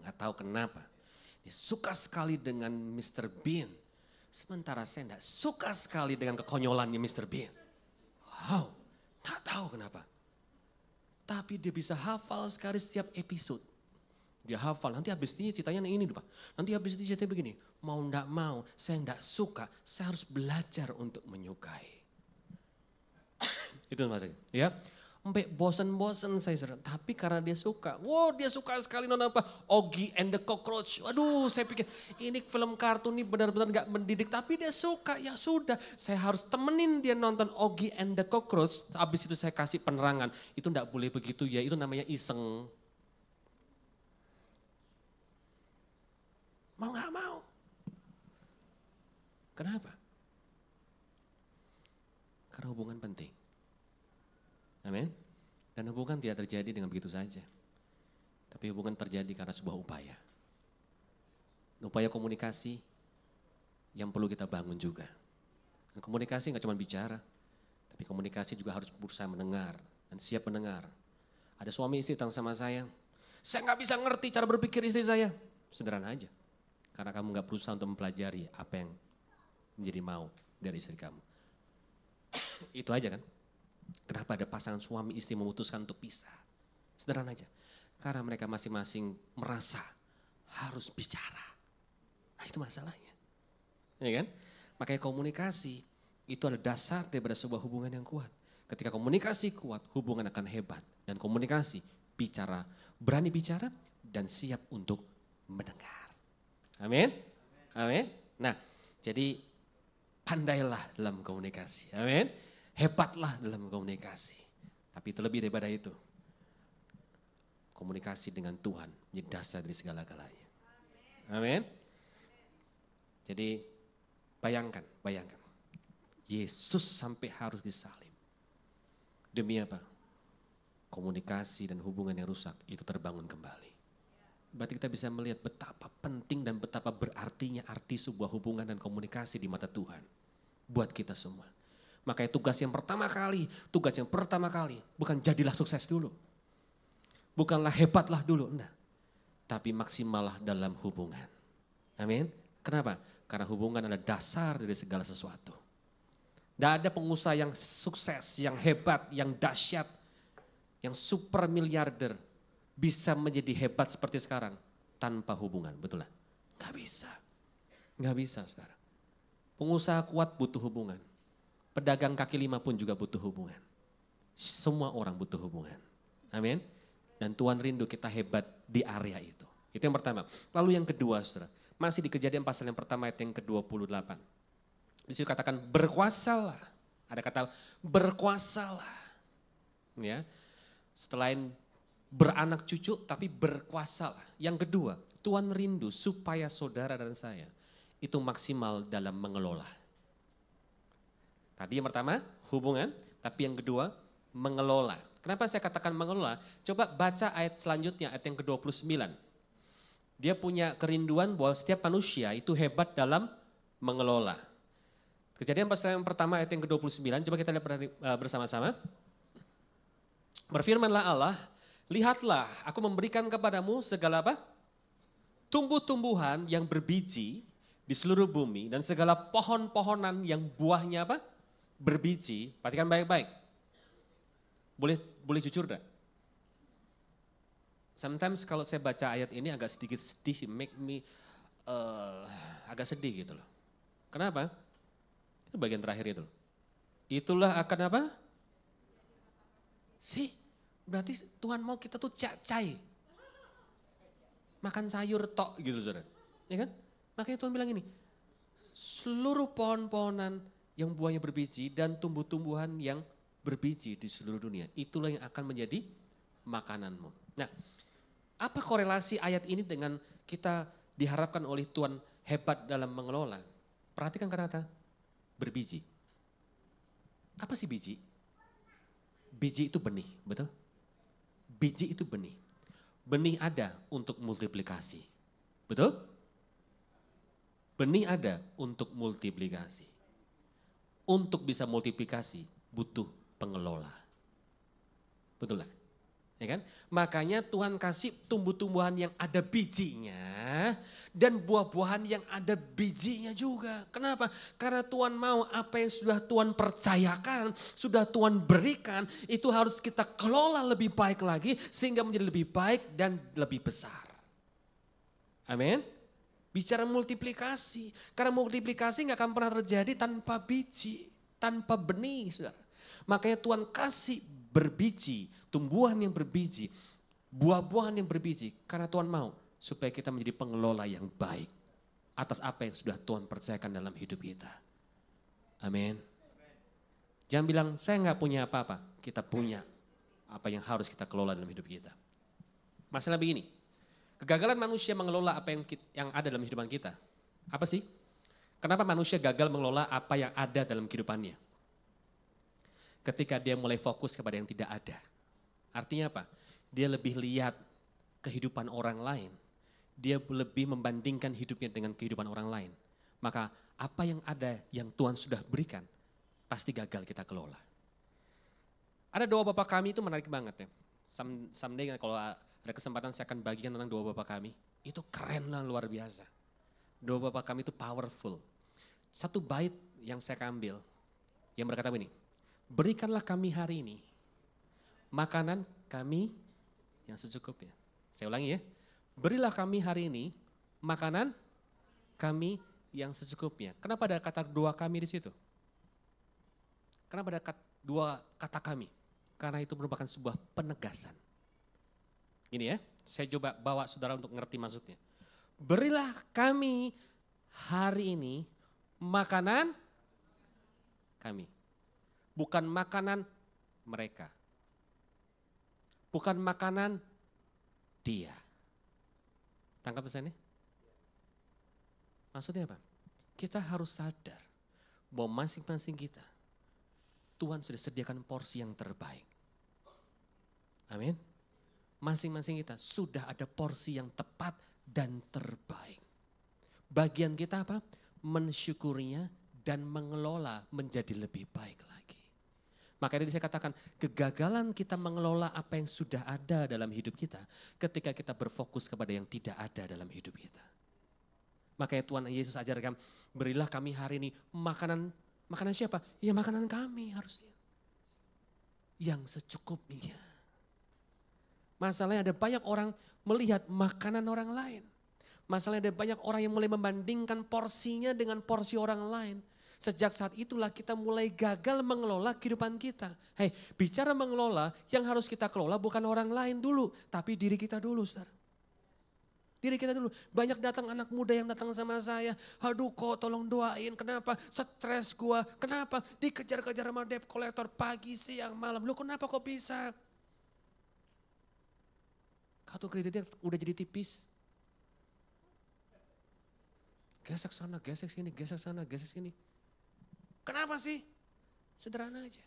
gak tahu kenapa. Dia suka sekali dengan Mr. Bean. Sementara saya gak suka sekali dengan kekonyolannya Mr. Bean. Wow, gak tahu kenapa. Tapi dia bisa hafal sekali setiap episode. Dia hafal, nanti habis ini ceritanya ini Pak. Nanti habis ini ceritanya begini. Mau enggak mau, saya enggak suka, saya harus belajar untuk menyukai. Itu maksudnya. Ya. Sampai bosen-bosen saya sering. Tapi karena dia suka. Wow dia suka sekali nonton apa? Oggy and the Cockroach. Aduh saya pikir ini film kartun ini benar-benar gak mendidik. Tapi dia suka, ya sudah. Saya harus temenin dia nonton Oggy and the Cockroach. Habis itu saya kasih penerangan. Itu gak boleh begitu ya, itu namanya iseng. Mau gak mau. Kenapa? Karena hubungan penting. Amin. Dan hubungan tidak terjadi dengan begitu saja. Tapi hubungan terjadi karena sebuah upaya. Upaya komunikasi yang perlu kita bangun juga. Dan komunikasi gak cuma bicara. Tapi komunikasi juga harus berusaha mendengar dan siap mendengar. Ada suami istri datang sama saya gak bisa ngerti cara berpikir istri saya. Sederhana aja. Karena kamu gak berusaha untuk mempelajari apa yang menjadi mau dari istri kamu. Itu aja kan. Kenapa ada pasangan suami istri memutuskan untuk pisah? Sederhana aja. Karena mereka masing-masing merasa harus bicara. Nah itu masalahnya. Ya kan? Makanya komunikasi itu adalah dasar daripada sebuah hubungan yang kuat. Ketika komunikasi kuat, hubungan akan hebat. Dan komunikasi, bicara, berani bicara dan siap untuk mendengar. Amin? Amin? Nah, jadi pandailah dalam komunikasi. Amin? Hebatlah dalam komunikasi. Tapi itu lebih daripada itu. Komunikasi dengan Tuhan menjadi dasar dari segala-galanya. Amin. Jadi bayangkan. Yesus sampai harus disalib. Demi apa? Komunikasi dan hubungan yang rusak itu terbangun kembali. Berarti kita bisa melihat betapa penting dan betapa berartinya arti sebuah hubungan dan komunikasi di mata Tuhan. Buat kita semua. Makanya tugas yang pertama kali, bukan jadilah sukses dulu. Bukanlah hebatlah dulu, enggak. Tapi maksimallah dalam hubungan. Amin. Kenapa? Karena hubungan adalah dasar dari segala sesuatu. Tidak ada pengusaha yang sukses, yang hebat, yang dahsyat, yang super miliarder bisa menjadi hebat seperti sekarang tanpa hubungan, betul lah? Gak bisa. Gak bisa, saudara. Pengusaha kuat butuh hubungan. Pedagang kaki lima pun juga butuh hubungan. Semua orang butuh hubungan. Amin. Dan Tuhan rindu kita hebat di area itu. Itu yang pertama. Lalu yang kedua, saudara. Masih di Kejadian pasal yang pertama ayat yang ke-28. Di situ katakan berkuasalah. Ada kata berkuasalah. Ya. Selain beranak cucu tapi berkuasalah. Yang kedua, Tuhan rindu supaya saudara dan saya itu maksimal dalam mengelola. Tadi yang pertama hubungan, tapi yang kedua mengelola. Kenapa saya katakan mengelola? Coba baca ayat selanjutnya, ayat yang ke-29. Dia punya kerinduan bahwa setiap manusia itu hebat dalam mengelola. Kejadian pasal yang pertama ayat yang ke-29, coba kita lihat bersama-sama. Berfirmanlah Allah, lihatlah aku memberikan kepadamu segala apa? Tumbuh-tumbuhan yang berbiji di seluruh bumi dan segala pohon-pohonan yang buahnya apa? Berbiji. Perhatikan baik-baik. Boleh jujur enggak? Sometimes kalau saya baca ayat ini agak sedikit sedih, make me agak sedih gitu loh. Kenapa? Itu bagian terakhir itu loh. Itulah akan apa? Berarti Tuhan mau kita tuh cai. Makan sayur tok gitu saudara. Ya kan? Makanya Tuhan bilang ini, seluruh pohon-pohonan yang buahnya berbiji dan tumbuh-tumbuhan yang berbiji di seluruh dunia. Itulah yang akan menjadi makananmu. Nah, apa korelasi ayat ini dengan kita diharapkan oleh Tuhan hebat dalam mengelola? Perhatikan kata-kata berbiji. Apa sih biji? Biji itu benih, betul? Biji itu benih. Benih ada untuk multiplikasi. Betul? Benih ada untuk multiplikasi. Untuk bisa multiplikasi butuh pengelola. Betul lah? Ya kan? Makanya Tuhan kasih tumbuh-tumbuhan yang ada bijinya dan buah-buahan yang ada bijinya juga. Kenapa? Karena Tuhan mau apa yang sudah Tuhan percayakan, sudah Tuhan berikan, itu harus kita kelola lebih baik lagi sehingga menjadi lebih baik dan lebih besar. Amin. Bicara multiplikasi, karena multiplikasi nggak akan pernah terjadi tanpa biji, tanpa benih, saudara. Makanya Tuhan kasih berbiji, tumbuhan yang berbiji, buah-buahan yang berbiji, karena Tuhan mau supaya kita menjadi pengelola yang baik atas apa yang sudah Tuhan percayakan dalam hidup kita. Amin. Jangan bilang saya nggak punya apa-apa, kita punya apa yang harus kita kelola dalam hidup kita. Masalah begini. Kegagalan manusia mengelola apa yang ada dalam kehidupan kita. Apa sih? Kenapa manusia gagal mengelola apa yang ada dalam kehidupannya? Ketika dia mulai fokus kepada yang tidak ada. Artinya apa? Dia lebih lihat kehidupan orang lain. Dia lebih membandingkan hidupnya dengan kehidupan orang lain. Maka apa yang ada yang Tuhan sudah berikan, pasti gagal kita kelola. Ada doa Bapa kami itu menarik banget ya. Someday kalau ada kesempatan saya akan bagikan tentang doa Bapa kami. Itu keren lah, luar biasa. Doa Bapa kami itu powerful. Satu bait yang saya ambil, yang berkata begini, berikanlah kami hari ini makanan kami yang secukupnya. Saya ulangi ya, berilah kami hari ini makanan kami yang secukupnya. Kenapa ada kata dua kami di situ? Kenapa ada dua kata kami? Karena itu merupakan sebuah penegasan. Gini ya, saya coba bawa saudara untuk ngerti maksudnya. Berilah kami hari ini makanan kami. Bukan makanan mereka. Bukan makanan dia. Tangkap pesannya? Maksudnya apa? Kita harus sadar bahwa masing-masing kita, Tuhan sudah sediakan porsi yang terbaik. Amin. Masing-masing kita sudah ada porsi yang tepat dan terbaik. Bagian kita apa? Mensyukurinya dan mengelola menjadi lebih baik lagi. Makanya tadi saya katakan kegagalan kita mengelola apa yang sudah ada dalam hidup kita ketika kita berfokus kepada yang tidak ada dalam hidup kita. Makanya Tuhan Yesus ajarkan, berilah kami hari ini makanan siapa? Ya makanan kami harusnya. Yang secukupnya. Masalahnya ada banyak orang melihat makanan orang lain. Masalahnya ada banyak orang yang mulai membandingkan porsinya dengan porsi orang lain. Sejak saat itulah kita mulai gagal mengelola kehidupan kita. Hei, bicara mengelola, yang harus kita kelola bukan orang lain dulu, tapi diri kita dulu, saudara. Diri kita dulu. Banyak datang anak muda yang datang sama saya, aduh kok tolong doain, kenapa? Stres gua, kenapa? Dikejar-kejar sama debt collector pagi, siang, malam. Lu kenapa kok bisa? Kartu kreditnya udah jadi tipis. Gesek sana, gesek sini, gesek sana, gesek sini. Kenapa sih? Sederhana aja.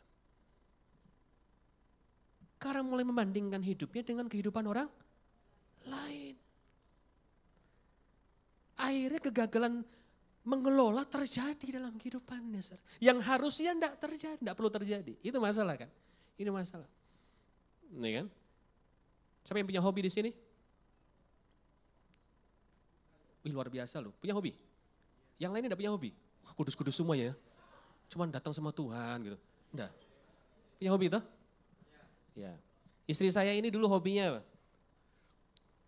Karena mulai membandingkan hidupnya dengan kehidupan orang lain. Akhirnya kegagalan mengelola terjadi dalam kehidupannya. Yang harusnya enggak terjadi, enggak perlu terjadi. Itu masalah kan? Ini masalah. Nih kan? Siapa yang punya hobi di sini? Wih luar biasa loh, punya hobi. Yang lainnya enggak punya hobi. Wah kudus-kudus semua ya. Cuman datang sama Tuhan gitu. Enggak. Punya hobi toh? Ya. Istri saya ini dulu hobinya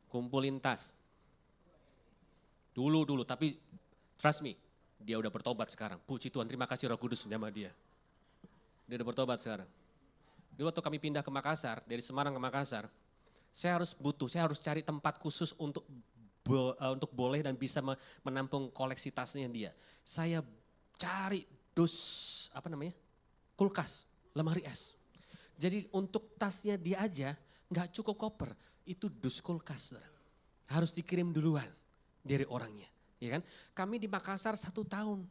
kumpulin tas. Dulu, tapi trust me, dia udah bertobat sekarang. Puji Tuhan, terima kasih Roh Kudus sama dia. Dia udah bertobat sekarang. Dulu waktu kami pindah ke Makassar, dari Semarang ke Makassar, saya harus cari tempat khusus untuk boleh dan bisa menampung koleksi tasnya dia. Saya cari kulkas, lemari es. Jadi untuk tasnya dia aja nggak cukup koper, itu dus kulkas. Saudara. Harus dikirim duluan dari orangnya. Ya kan? Kami di Makassar 1 tahun,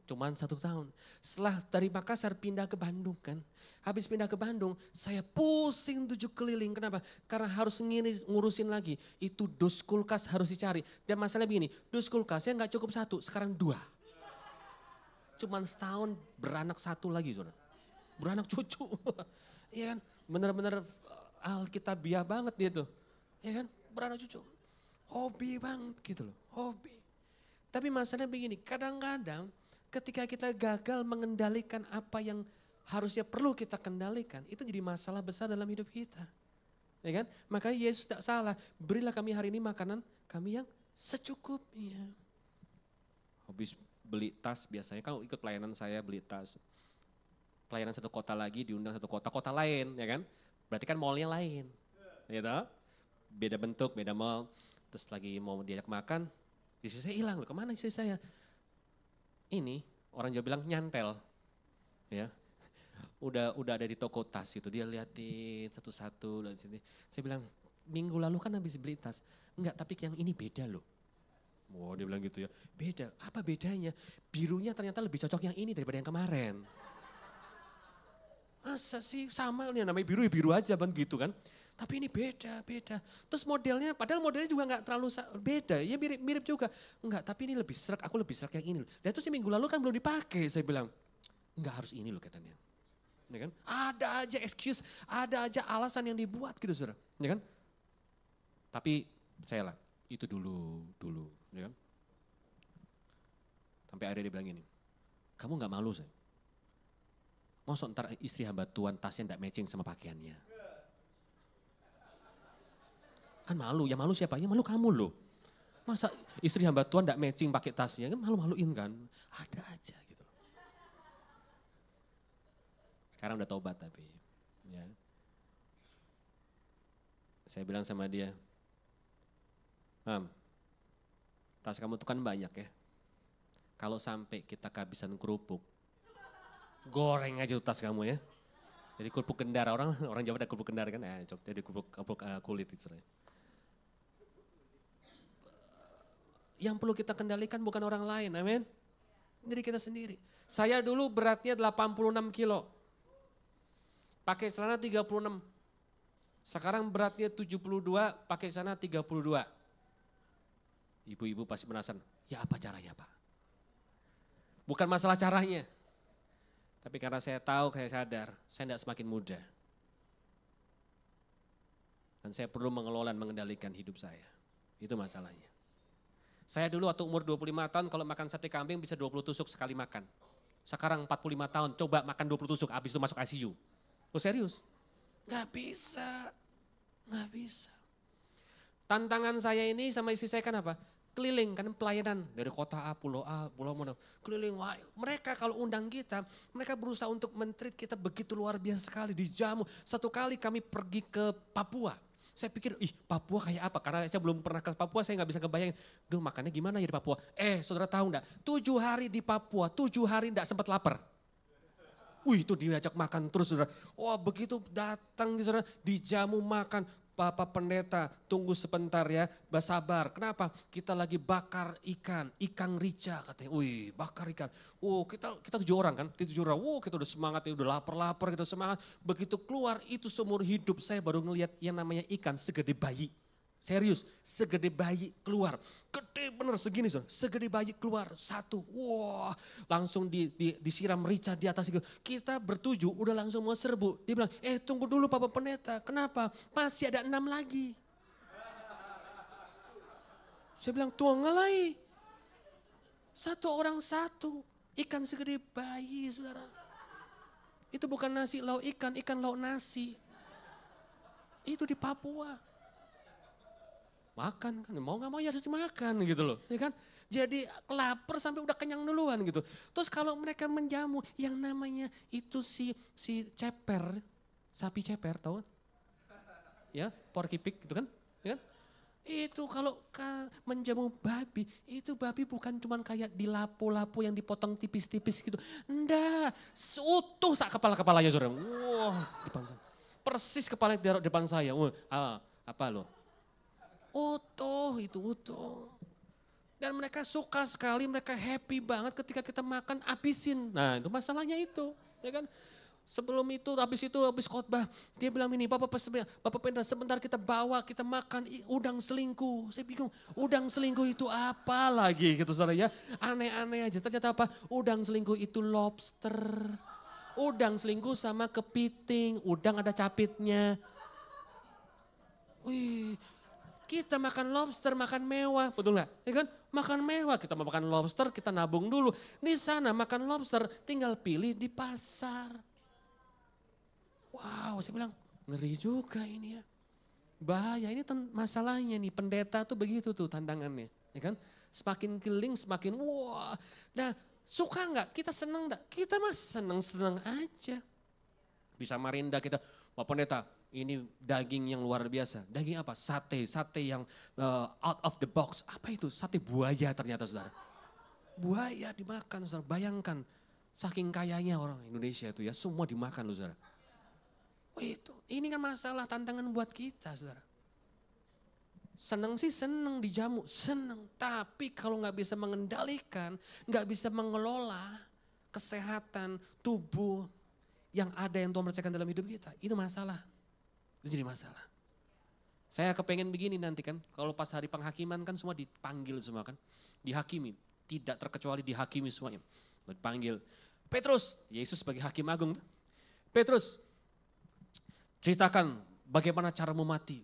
cuman 1 tahun. Setelah dari Makassar pindah ke Bandung kan, habis pindah ke Bandung saya pusing 7 keliling. Kenapa? Karena harus ngurusin lagi, itu dus kulkas harus dicari. Dan masalahnya begini, dus kulkasnya nggak cukup 1, sekarang 2. Cuman setahun beranak 1 lagi, saudara. Beranak cucu. Iya kan, benar-benar alkitabiah banget dia tuh. Iya kan, beranak cucu. Hobi banget gitu loh, hobi. Tapi masalahnya begini, kadang-kadang ketika kita gagal mengendalikan apa yang harusnya perlu kita kendalikan, itu jadi masalah besar dalam hidup kita. Ya kan, makanya Yesus tidak salah, berilah kami hari ini makanan kami yang secukupnya. Habis beli tas biasanya kan ikut pelayanan saya beli tas. Pelayanan satu kota lagi diundang satu kota lain ya kan. Berarti kan mallnya lain. Gitu. Beda bentuk, beda mall. Terus lagi mau diajak makan, istri saya hilang loh. Kemana istri saya? Ini orang Jawa bilang nyantel. Ya. Udah ada di toko tas gitu. Dia liatin satu-satu. Saya bilang minggu lalu kan habis beli tas. Enggak tapi yang ini beda loh. Wow dia bilang gitu ya, beda. Apa bedanya? Birunya ternyata lebih cocok yang ini daripada yang kemarin. Masa sih sama nih namanya biru ya biru aja kan gitu kan. Tapi ini beda. Terus modelnya, padahal modelnya juga gak terlalu beda. Ya mirip juga. Enggak tapi ini lebih serak, aku lebih serak yang ini loh. Dan terus minggu lalu kan belum dipakai saya bilang. Enggak harus ini loh katanya. Ya kan? Ada aja excuse, ada aja alasan yang dibuat gitu saudara. Ya kan? Tapi saya lah, itu dulu. Ya kan? Sampai akhirnya dia bilang gini, kamu gak malu saya? Masa ntar istri hamba Tuhan tasnya gak matching sama pakaiannya. Kan malu, ya malu siapa? Ya malu kamu loh. Masa istri hamba Tuhan gak matching pakai tasnya, kan malu-maluin kan. Ada aja gitu. Sekarang udah tobat tapi. Ya. Saya bilang sama dia, Mam, tas kamu tuh kan banyak ya. Kalau sampai kita kehabisan kerupuk, goreng aja tuh tas kamu ya. Jadi kerupuk gendar, orang Jawa ada kerupuk gendar kan, jadi kerupuk kulit itu. Yang perlu kita kendalikan bukan orang lain, amin. Diri kita sendiri. Saya dulu beratnya 86 kilo. Pakai celana 36. Sekarang beratnya 72, pakai celana 32. Ibu-ibu pasti penasaran, ya apa caranya Pak? Bukan masalah caranya. Tapi karena saya tahu, saya sadar, saya tidak semakin muda. Dan saya perlu mengelola dan mengendalikan hidup saya. Itu masalahnya. Saya dulu waktu umur 25 tahun kalau makan sate kambing bisa 20 tusuk sekali makan. Sekarang 45 tahun coba makan 20 tusuk habis itu masuk ICU. Oh serius? Gak bisa, gak bisa. Tantangan saya ini sama istri saya kan apa? Keliling kan pelayanan dari kota A, pulau mana. Keliling, wah, mereka kalau undang kita, mereka berusaha untuk men-treat kita begitu luar biasa sekali, dijamu. Satu kali kami pergi ke Papua. Saya pikir, Papua kayak apa? Karena saya belum pernah ke Papua, saya gak bisa kebayangin. Duh makannya gimana ya di Papua? Saudara tahu enggak? 7 hari di Papua, 7 hari enggak sempat lapar. Itu diajak makan terus saudara. Wah begitu datang saudara, dijamu makan. Bapak pendeta tunggu sebentar ya, bersabar. Kenapa? Kita lagi bakar ikan rica katanya. Bakar ikan. Kita 7 orang kan, 7 orang. Kita udah semangat, udah lapar-lapar, kita semangat. Begitu keluar itu seumur hidup saya baru ngelihat yang namanya ikan segede bayi. Serius, segede bayi keluar. Gede bener segini, saudara. Segede bayi keluar, satu. Langsung disiram rica di atas itu. Kita bertuju, udah langsung mau serbu. Dia bilang, tunggu dulu Bapak Pendeta. Kenapa? Masih ada 6 lagi. Saya bilang, tuang ngelai. 1 orang 1. Ikan segede bayi, saudara. Itu bukan nasi lauk ikan lauk nasi. Itu di Papua. Makan kan, mau gak mau ya harus dimakan gitu loh, ya kan. Jadi lapar sampai udah kenyang duluan gitu. Terus kalau mereka menjamu yang namanya itu si ceper, sapi ceper tahu kan? Ya, porky pig gitu kan, ya kan. Itu kalau menjamu babi, itu babi bukan cuman kayak dilapu-lapu yang dipotong tipis-tipis gitu. Enggak, utuh sak kepala-kepalanya saudara. Depan saya. Persis kepala di depan saya. Apa loh? Utuh. Dan mereka suka sekali, mereka happy banget ketika kita makan habisin. Nah itu masalahnya itu, ya kan. Sebelum itu, habis khotbah, dia bilang ini, Bapak Pendeta sebentar kita bawa, kita makan udang selingkuh. Saya bingung, udang selingkuh itu apa lagi gitu saudara ya. Aneh-aneh aja, ternyata apa? Udang selingkuh itu lobster. Udang selingkuh sama kepiting, udang ada capitnya. Kita makan lobster, makan mewah, betul nggak? Ya kan? Makan mewah, kita mau makan lobster, kita nabung dulu. Di sana makan lobster, tinggal pilih di pasar. Wow, saya bilang ngeri juga ini ya. Bahaya, ini masalahnya nih, pendeta tuh begitu tuh tantangannya. Ya kan? Semakin keliling, semakin wah. Nah, suka nggak? Kita seneng nggak? Kita mah seneng-seneng aja. Di Samarinda kita, Pak Pendeta, ini daging yang luar biasa. Daging apa? Sate yang out of the box. Apa itu? Sate buaya ternyata saudara. Buaya dimakan saudara. Bayangkan saking kayanya orang Indonesia itu ya. Semua dimakan loh saudara. Ini kan masalah tantangan buat kita saudara. Seneng sih seneng dijamu. Seneng. Tapi kalau gak bisa mengendalikan, gak bisa mengelola kesehatan tubuh yang ada yang Tuhan percayakan dalam hidup kita. Itu masalah. Itu jadi masalah. Saya kepengen begini nanti kan, kalau pas hari penghakiman kan semua dipanggil semua kan. Dihakimi, tidak terkecuali dihakimi semuanya. Dipanggil, Petrus, Yesus sebagai hakim agung. Petrus, ceritakan bagaimana caramu mati.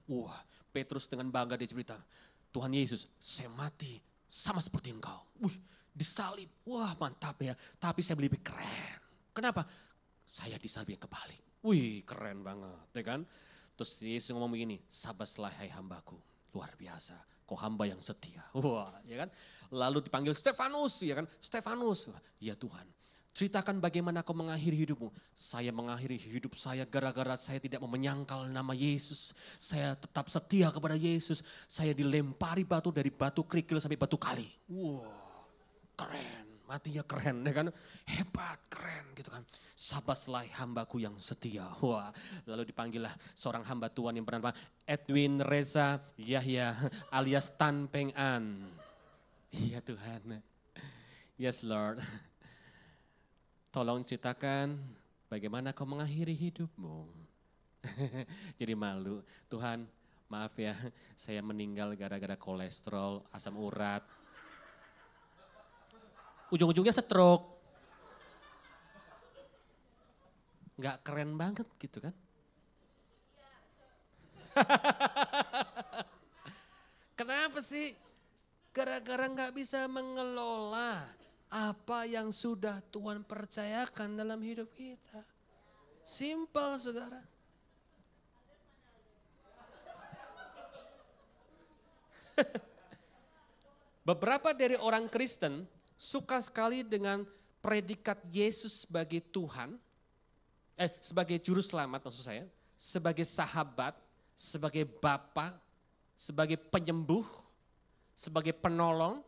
Petrus dengan bangga dia cerita, Tuhan Yesus, saya mati sama seperti engkau. Disalib, mantap ya. Tapi saya lebih keren. Kenapa? Saya disalib yang kebalik. Keren banget ya kan. Terus Yesus ngomong begini, sabarlah hai hambaku, luar biasa, kau hamba yang setia. Ya kan. Lalu dipanggil Stefanus, ya kan. Stefanus, ya Tuhan, ceritakan bagaimana kau mengakhiri hidupmu. Saya mengakhiri hidup saya gara-gara saya tidak mau menyangkal nama Yesus. Saya tetap setia kepada Yesus. Saya dilempari batu dari batu kerikil sampai batu kali. Keren. Matinya keren ya kan, hebat keren gitu kan. Sabarlah hambaku yang setia. Lalu dipanggillah seorang hamba Tuhan yang bernama Edwin Reza Yahya alias Tan Peng An. Iya Tuhan, yes Lord. Tolong ceritakan bagaimana kau mengakhiri hidupmu. Jadi malu, Tuhan maaf ya saya meninggal gara-gara kolesterol, asam urat. Ujung-ujungnya stroke. Nggak keren banget gitu kan. Kenapa sih? Gara-gara nggak bisa mengelola apa yang sudah Tuhan percayakan dalam hidup kita. Simple, saudara. Beberapa dari orang Kristen suka sekali dengan predikat Yesus sebagai Tuhan, sebagai juru selamat maksud saya, sebagai sahabat, sebagai Bapa, sebagai penyembuh, sebagai penolong.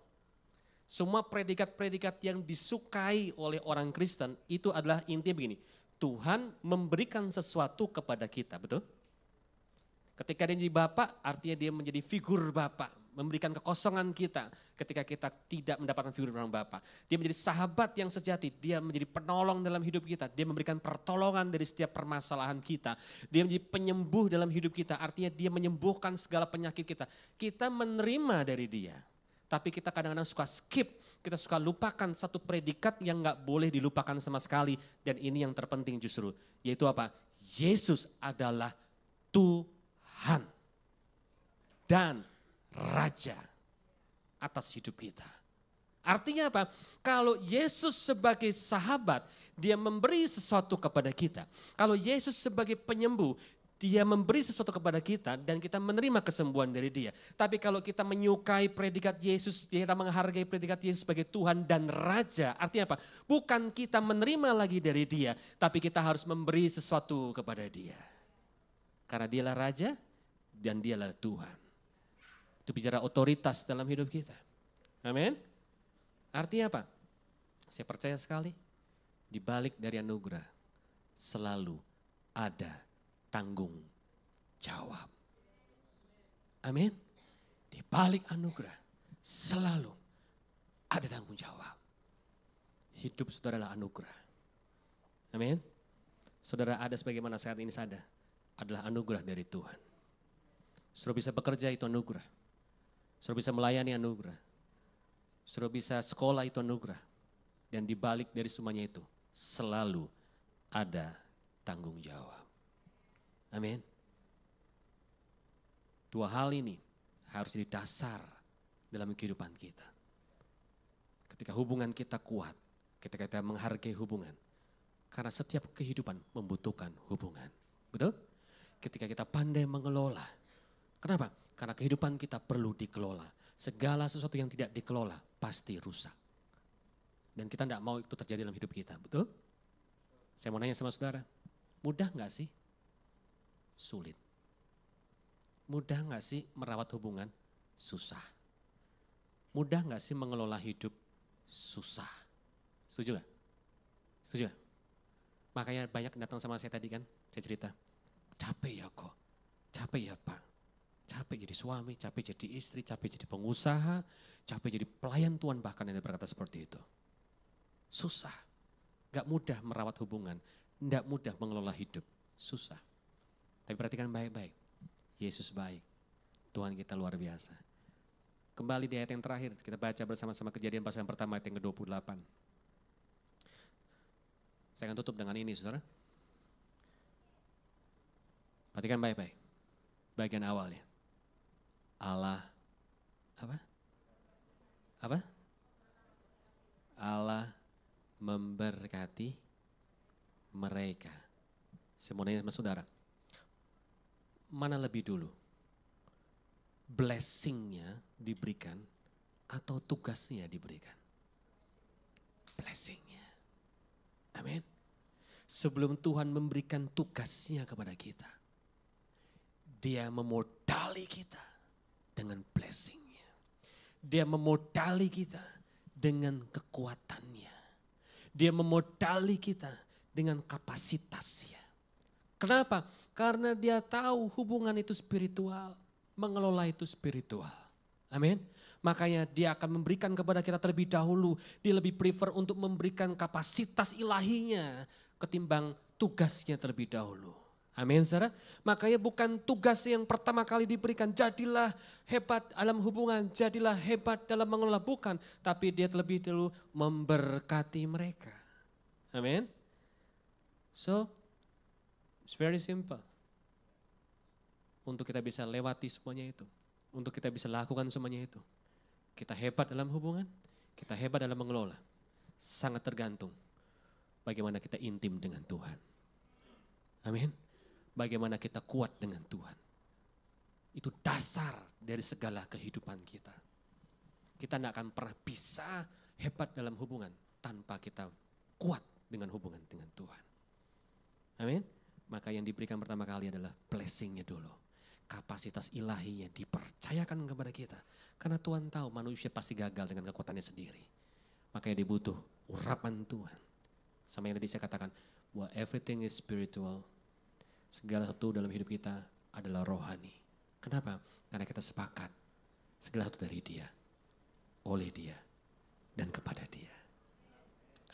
Semua predikat-predikat yang disukai oleh orang Kristen itu adalah intinya begini, Tuhan memberikan sesuatu kepada kita, betul? Ketika dia menjadi Bapa, artinya dia menjadi figur Bapa, memberikan kekosongan kita ketika kita tidak mendapatkan figur orang Bapa. Dia menjadi sahabat yang sejati, dia menjadi penolong dalam hidup kita, dia memberikan pertolongan dari setiap permasalahan kita. Dia menjadi penyembuh dalam hidup kita, artinya dia menyembuhkan segala penyakit kita. Kita menerima dari dia, tapi kita kadang-kadang suka skip, kita suka lupakan satu predikat yang gak boleh dilupakan sama sekali. Dan ini yang terpenting justru, yaitu apa? Yesus adalah Tuhan dan Raja atas hidup kita. Artinya apa? Kalau Yesus sebagai sahabat, dia memberi sesuatu kepada kita. Kalau Yesus sebagai penyembuh, dia memberi sesuatu kepada kita dan kita menerima kesembuhan dari dia. Tapi kalau kita menyukai predikat Yesus, kita menghargai predikat Yesus sebagai Tuhan dan Raja, artinya apa? Bukan kita menerima lagi dari dia, tapi kita harus memberi sesuatu kepada dia. Karena dialah Raja dan dialah Tuhan. Itu bicara otoritas dalam hidup kita. Amin. Artinya apa? Saya percaya sekali, di balik dari anugerah selalu ada tanggung jawab. Amin. Di balik anugerah selalu ada tanggung jawab. Hidup saudara adalah anugerah. Amin. Saudara ada sebagaimana saat ini ada, adalah anugerah dari Tuhan. Saudara bisa bekerja itu anugerah. Saudara bisa melayani anugerah. Saudara bisa sekolah itu anugerah. Dan di balik dari semuanya itu selalu ada tanggung jawab. Amin. Dua hal ini harus jadi dasar dalam kehidupan kita. Ketika hubungan kita kuat, ketika kita menghargai hubungan. Karena setiap kehidupan membutuhkan hubungan. Betul? Ketika kita pandai mengelola. Kenapa? Karena kehidupan kita perlu dikelola. Segala sesuatu yang tidak dikelola pasti rusak. Dan kita tidak mau itu terjadi dalam hidup kita, betul? Saya mau nanya sama saudara, mudah gak sih? Sulit. Mudah gak sih merawat hubungan? Susah. Mudah gak sih mengelola hidup? Susah. Setuju gak? Setuju gak? Makanya banyak yang datang sama saya tadi kan, saya cerita, capek ya kok, capek ya Pak. Capek jadi suami, capek jadi istri, capek jadi pengusaha, capek jadi pelayan Tuhan bahkan yang berkata seperti itu. Susah, gak mudah merawat hubungan, gak mudah mengelola hidup, susah. Tapi perhatikan baik-baik, Yesus baik, Tuhan kita luar biasa. Kembali di ayat yang terakhir, kita baca bersama-sama Kejadian pasal yang pertama ayat yang ke-28. Saya akan tutup dengan ini saudara. Perhatikan baik-baik, bagian awalnya. Allah apa? Apa? Allah memberkati mereka. Saya mau nanya sama saudara, mana lebih dulu? Blessing-nya diberikan atau tugasnya diberikan? Blessing-nya. Amin. Sebelum Tuhan memberikan tugasnya kepada kita, Dia memodali kita dengan blessing-nya. Dia memodali kita dengan kekuatannya. Dia memodali kita dengan kapasitasnya. Kenapa? Karena dia tahu hubungan itu spiritual. Mengelola itu spiritual. Amin. Makanya dia akan memberikan kepada kita terlebih dahulu. Dia lebih prefer untuk memberikan kapasitas ilahinya ketimbang tugasnya terlebih dahulu. Amin saudara. Makanya bukan tugas yang pertama kali diberikan, jadilah hebat dalam hubungan, jadilah hebat dalam mengelola, bukan. Tapi dia terlebih dahulu memberkati mereka. Amin. So, it's very simple. Untuk kita bisa lewati semuanya itu. Untuk kita bisa lakukan semuanya itu. Kita hebat dalam hubungan, kita hebat dalam mengelola. Sangat tergantung bagaimana kita intim dengan Tuhan. Amin. Bagaimana kita kuat dengan Tuhan. Itu dasar dari segala kehidupan kita. Kita tidak akan pernah bisa hebat dalam hubungan tanpa kita kuat dengan hubungan dengan Tuhan. Amin. Maka yang diberikan pertama kali adalah blessing-nya dulu. Kapasitas ilahinya dipercayakan kepada kita. Karena Tuhan tahu manusia pasti gagal dengan kekuatannya sendiri. Makanya dia butuh urapan Tuhan. Sama yang tadi saya katakan, bahwa everything is spiritual. Segala sesuatu dalam hidup kita adalah rohani. Kenapa? Karena kita sepakat segala sesuatu dari Dia, oleh Dia, dan kepada Dia.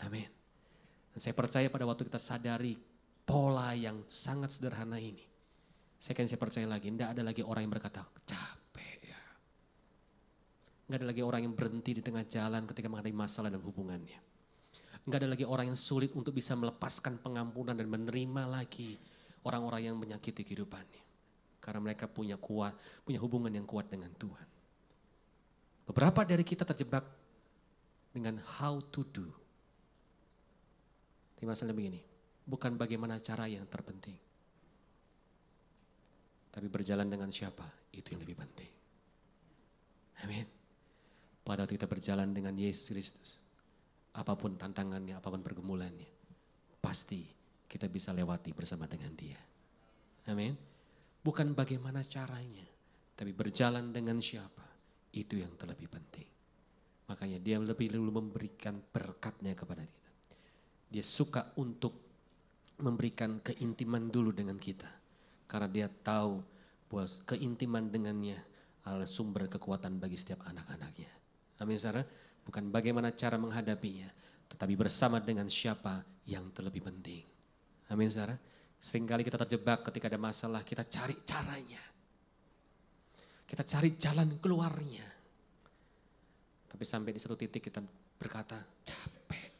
Amin. Dan saya percaya pada waktu kita sadari pola yang sangat sederhana ini, saya percaya lagi, tidak ada lagi orang yang berkata capek ya. Tidak ada lagi orang yang berhenti di tengah jalan ketika menghadapi masalah dalam hubungannya. Tidak ada lagi orang yang sulit untuk bisa melepaskan pengampunan dan menerima lagi orang-orang yang menyakiti kehidupannya. Karena mereka punya hubungan yang kuat dengan Tuhan. Beberapa dari kita terjebak dengan how to do. Tapi masalahnya begini, bukan bagaimana cara yang terpenting. Tapi berjalan dengan siapa, itu yang lebih penting. Amin. Pada waktu kita berjalan dengan Yesus Kristus, apapun tantangannya, apapun pergumulannya, pasti kita bisa lewati bersama dengan Dia. Amin. Bukan bagaimana caranya, tapi berjalan dengan siapa, itu yang terlebih penting. Makanya Dia lebih dulu memberikan berkat-Nya kepada kita. Dia suka untuk memberikan keintiman dulu dengan kita. Karena Dia tahu bahwa keintiman dengannya adalah sumber kekuatan bagi setiap anak-anaknya. Amin, saudara. Bukan bagaimana cara menghadapinya, tetapi bersama dengan siapa yang terlebih penting. Amin, saudara. Seringkali kita terjebak ketika ada masalah, kita cari caranya. Kita cari jalan keluarnya. Tapi sampai di satu titik kita berkata, capek.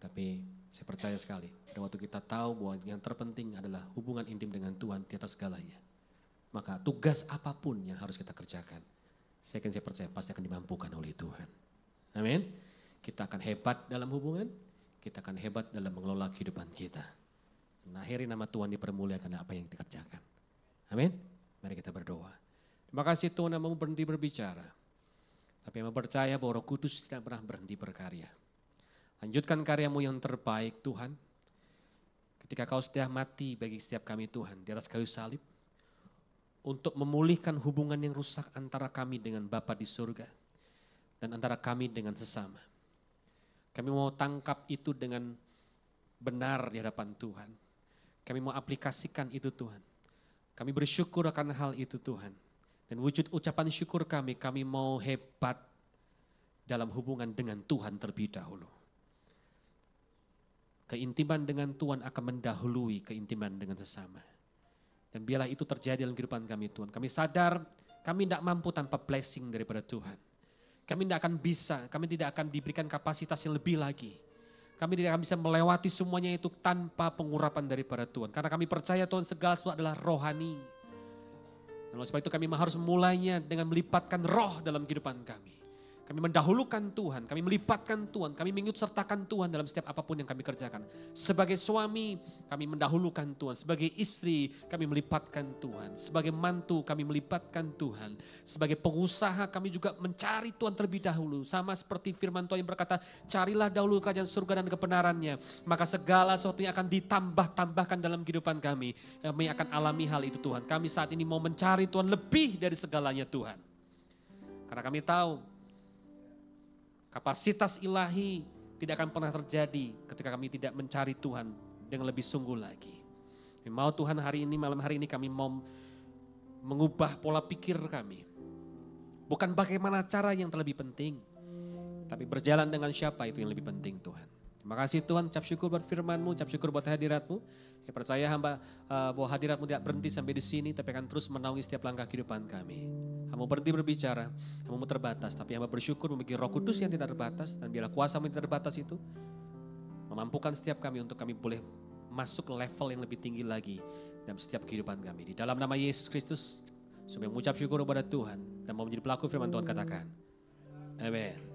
Tapi saya percaya sekali, pada waktu kita tahu bahwa yang terpenting adalah hubungan intim dengan Tuhan di atas segalanya. Maka tugas apapun yang harus kita kerjakan, saya percaya pasti akan dimampukan oleh Tuhan. Amin. Kita akan hebat dalam hubungan, kita akan hebat dalam mengelola kehidupan kita. Dan akhirnya nama Tuhan dipermuliakan apa yang kita kerjakan. Amin. Mari kita berdoa. Terima kasih Tuhan yang mau berhenti berbicara. Tapi yang percaya bahwa Roh Kudus tidak pernah berhenti berkarya. Lanjutkan karyamu yang terbaik Tuhan. Ketika kau sudah mati bagi setiap kami Tuhan di atas kayu salib. Untuk memulihkan hubungan yang rusak antara kami dengan Bapa di surga. Dan antara kami dengan sesama. Kami mau tangkap itu dengan benar di hadapan Tuhan. Kami mau aplikasikan itu Tuhan. Kami bersyukur akan hal itu Tuhan. Dan wujud ucapan syukur kami mau hebat dalam hubungan dengan Tuhan terlebih dahulu. Keintiman dengan Tuhan akan mendahului keintiman dengan sesama. Dan biarlah itu terjadi dalam kehidupan kami Tuhan. Kami sadar kami tidak mampu tanpa blessing daripada Tuhan. Kami tidak akan bisa, kami tidak akan diberikan kapasitas yang lebih lagi. Kami tidak akan bisa melewati semuanya itu tanpa pengurapan daripada Tuhan. Karena kami percaya Tuhan segala sesuatu adalah rohani. Dan oleh sebab itu kami harus memulainya dengan melipatkan roh dalam kehidupan kami. Kami mendahulukan Tuhan, kami melipatkan Tuhan, kami mengikut sertakan Tuhan dalam setiap apapun yang kami kerjakan. Sebagai suami, kami mendahulukan Tuhan. Sebagai istri, kami melipatkan Tuhan. Sebagai mantu, kami melipatkan Tuhan. Sebagai pengusaha, kami juga mencari Tuhan terlebih dahulu. Sama seperti firman Tuhan yang berkata, carilah dahulu kerajaan surga dan kebenarannya. Maka segala sesuatunya akan ditambah-tambahkan dalam kehidupan kami. Kami akan alami hal itu Tuhan. Kami saat ini mau mencari Tuhan lebih dari segalanya Tuhan. Karena kami tahu, kapasitas ilahi tidak akan pernah terjadi ketika kami tidak mencari Tuhan dengan lebih sungguh lagi. Kami mau Tuhan malam hari ini kami mau mengubah pola pikir kami. Bukan bagaimana cara yang terlebih penting, tapi berjalan dengan siapa itu yang lebih penting Tuhan. Terima kasih Tuhan, ucap syukur buat firman-Mu, ucap syukur buat hadirat-Mu. Ya, percaya hamba bahwa hadirat-Mu tidak berhenti sampai di sini, tapi akan terus menaungi setiap langkah kehidupan kami. Hamba berhenti berbicara, hamba terbatas, tapi hamba bersyukur memiliki Roh Kudus yang tidak terbatas, dan biarlah kuasa-Mu yang tidak terbatas itu memampukan setiap kami untuk kami boleh masuk level yang lebih tinggi lagi dalam setiap kehidupan kami. Di dalam nama Yesus Kristus, Supaya mengucap syukur kepada Tuhan dan mau menjadi pelaku firman Tuhan katakan. Amin.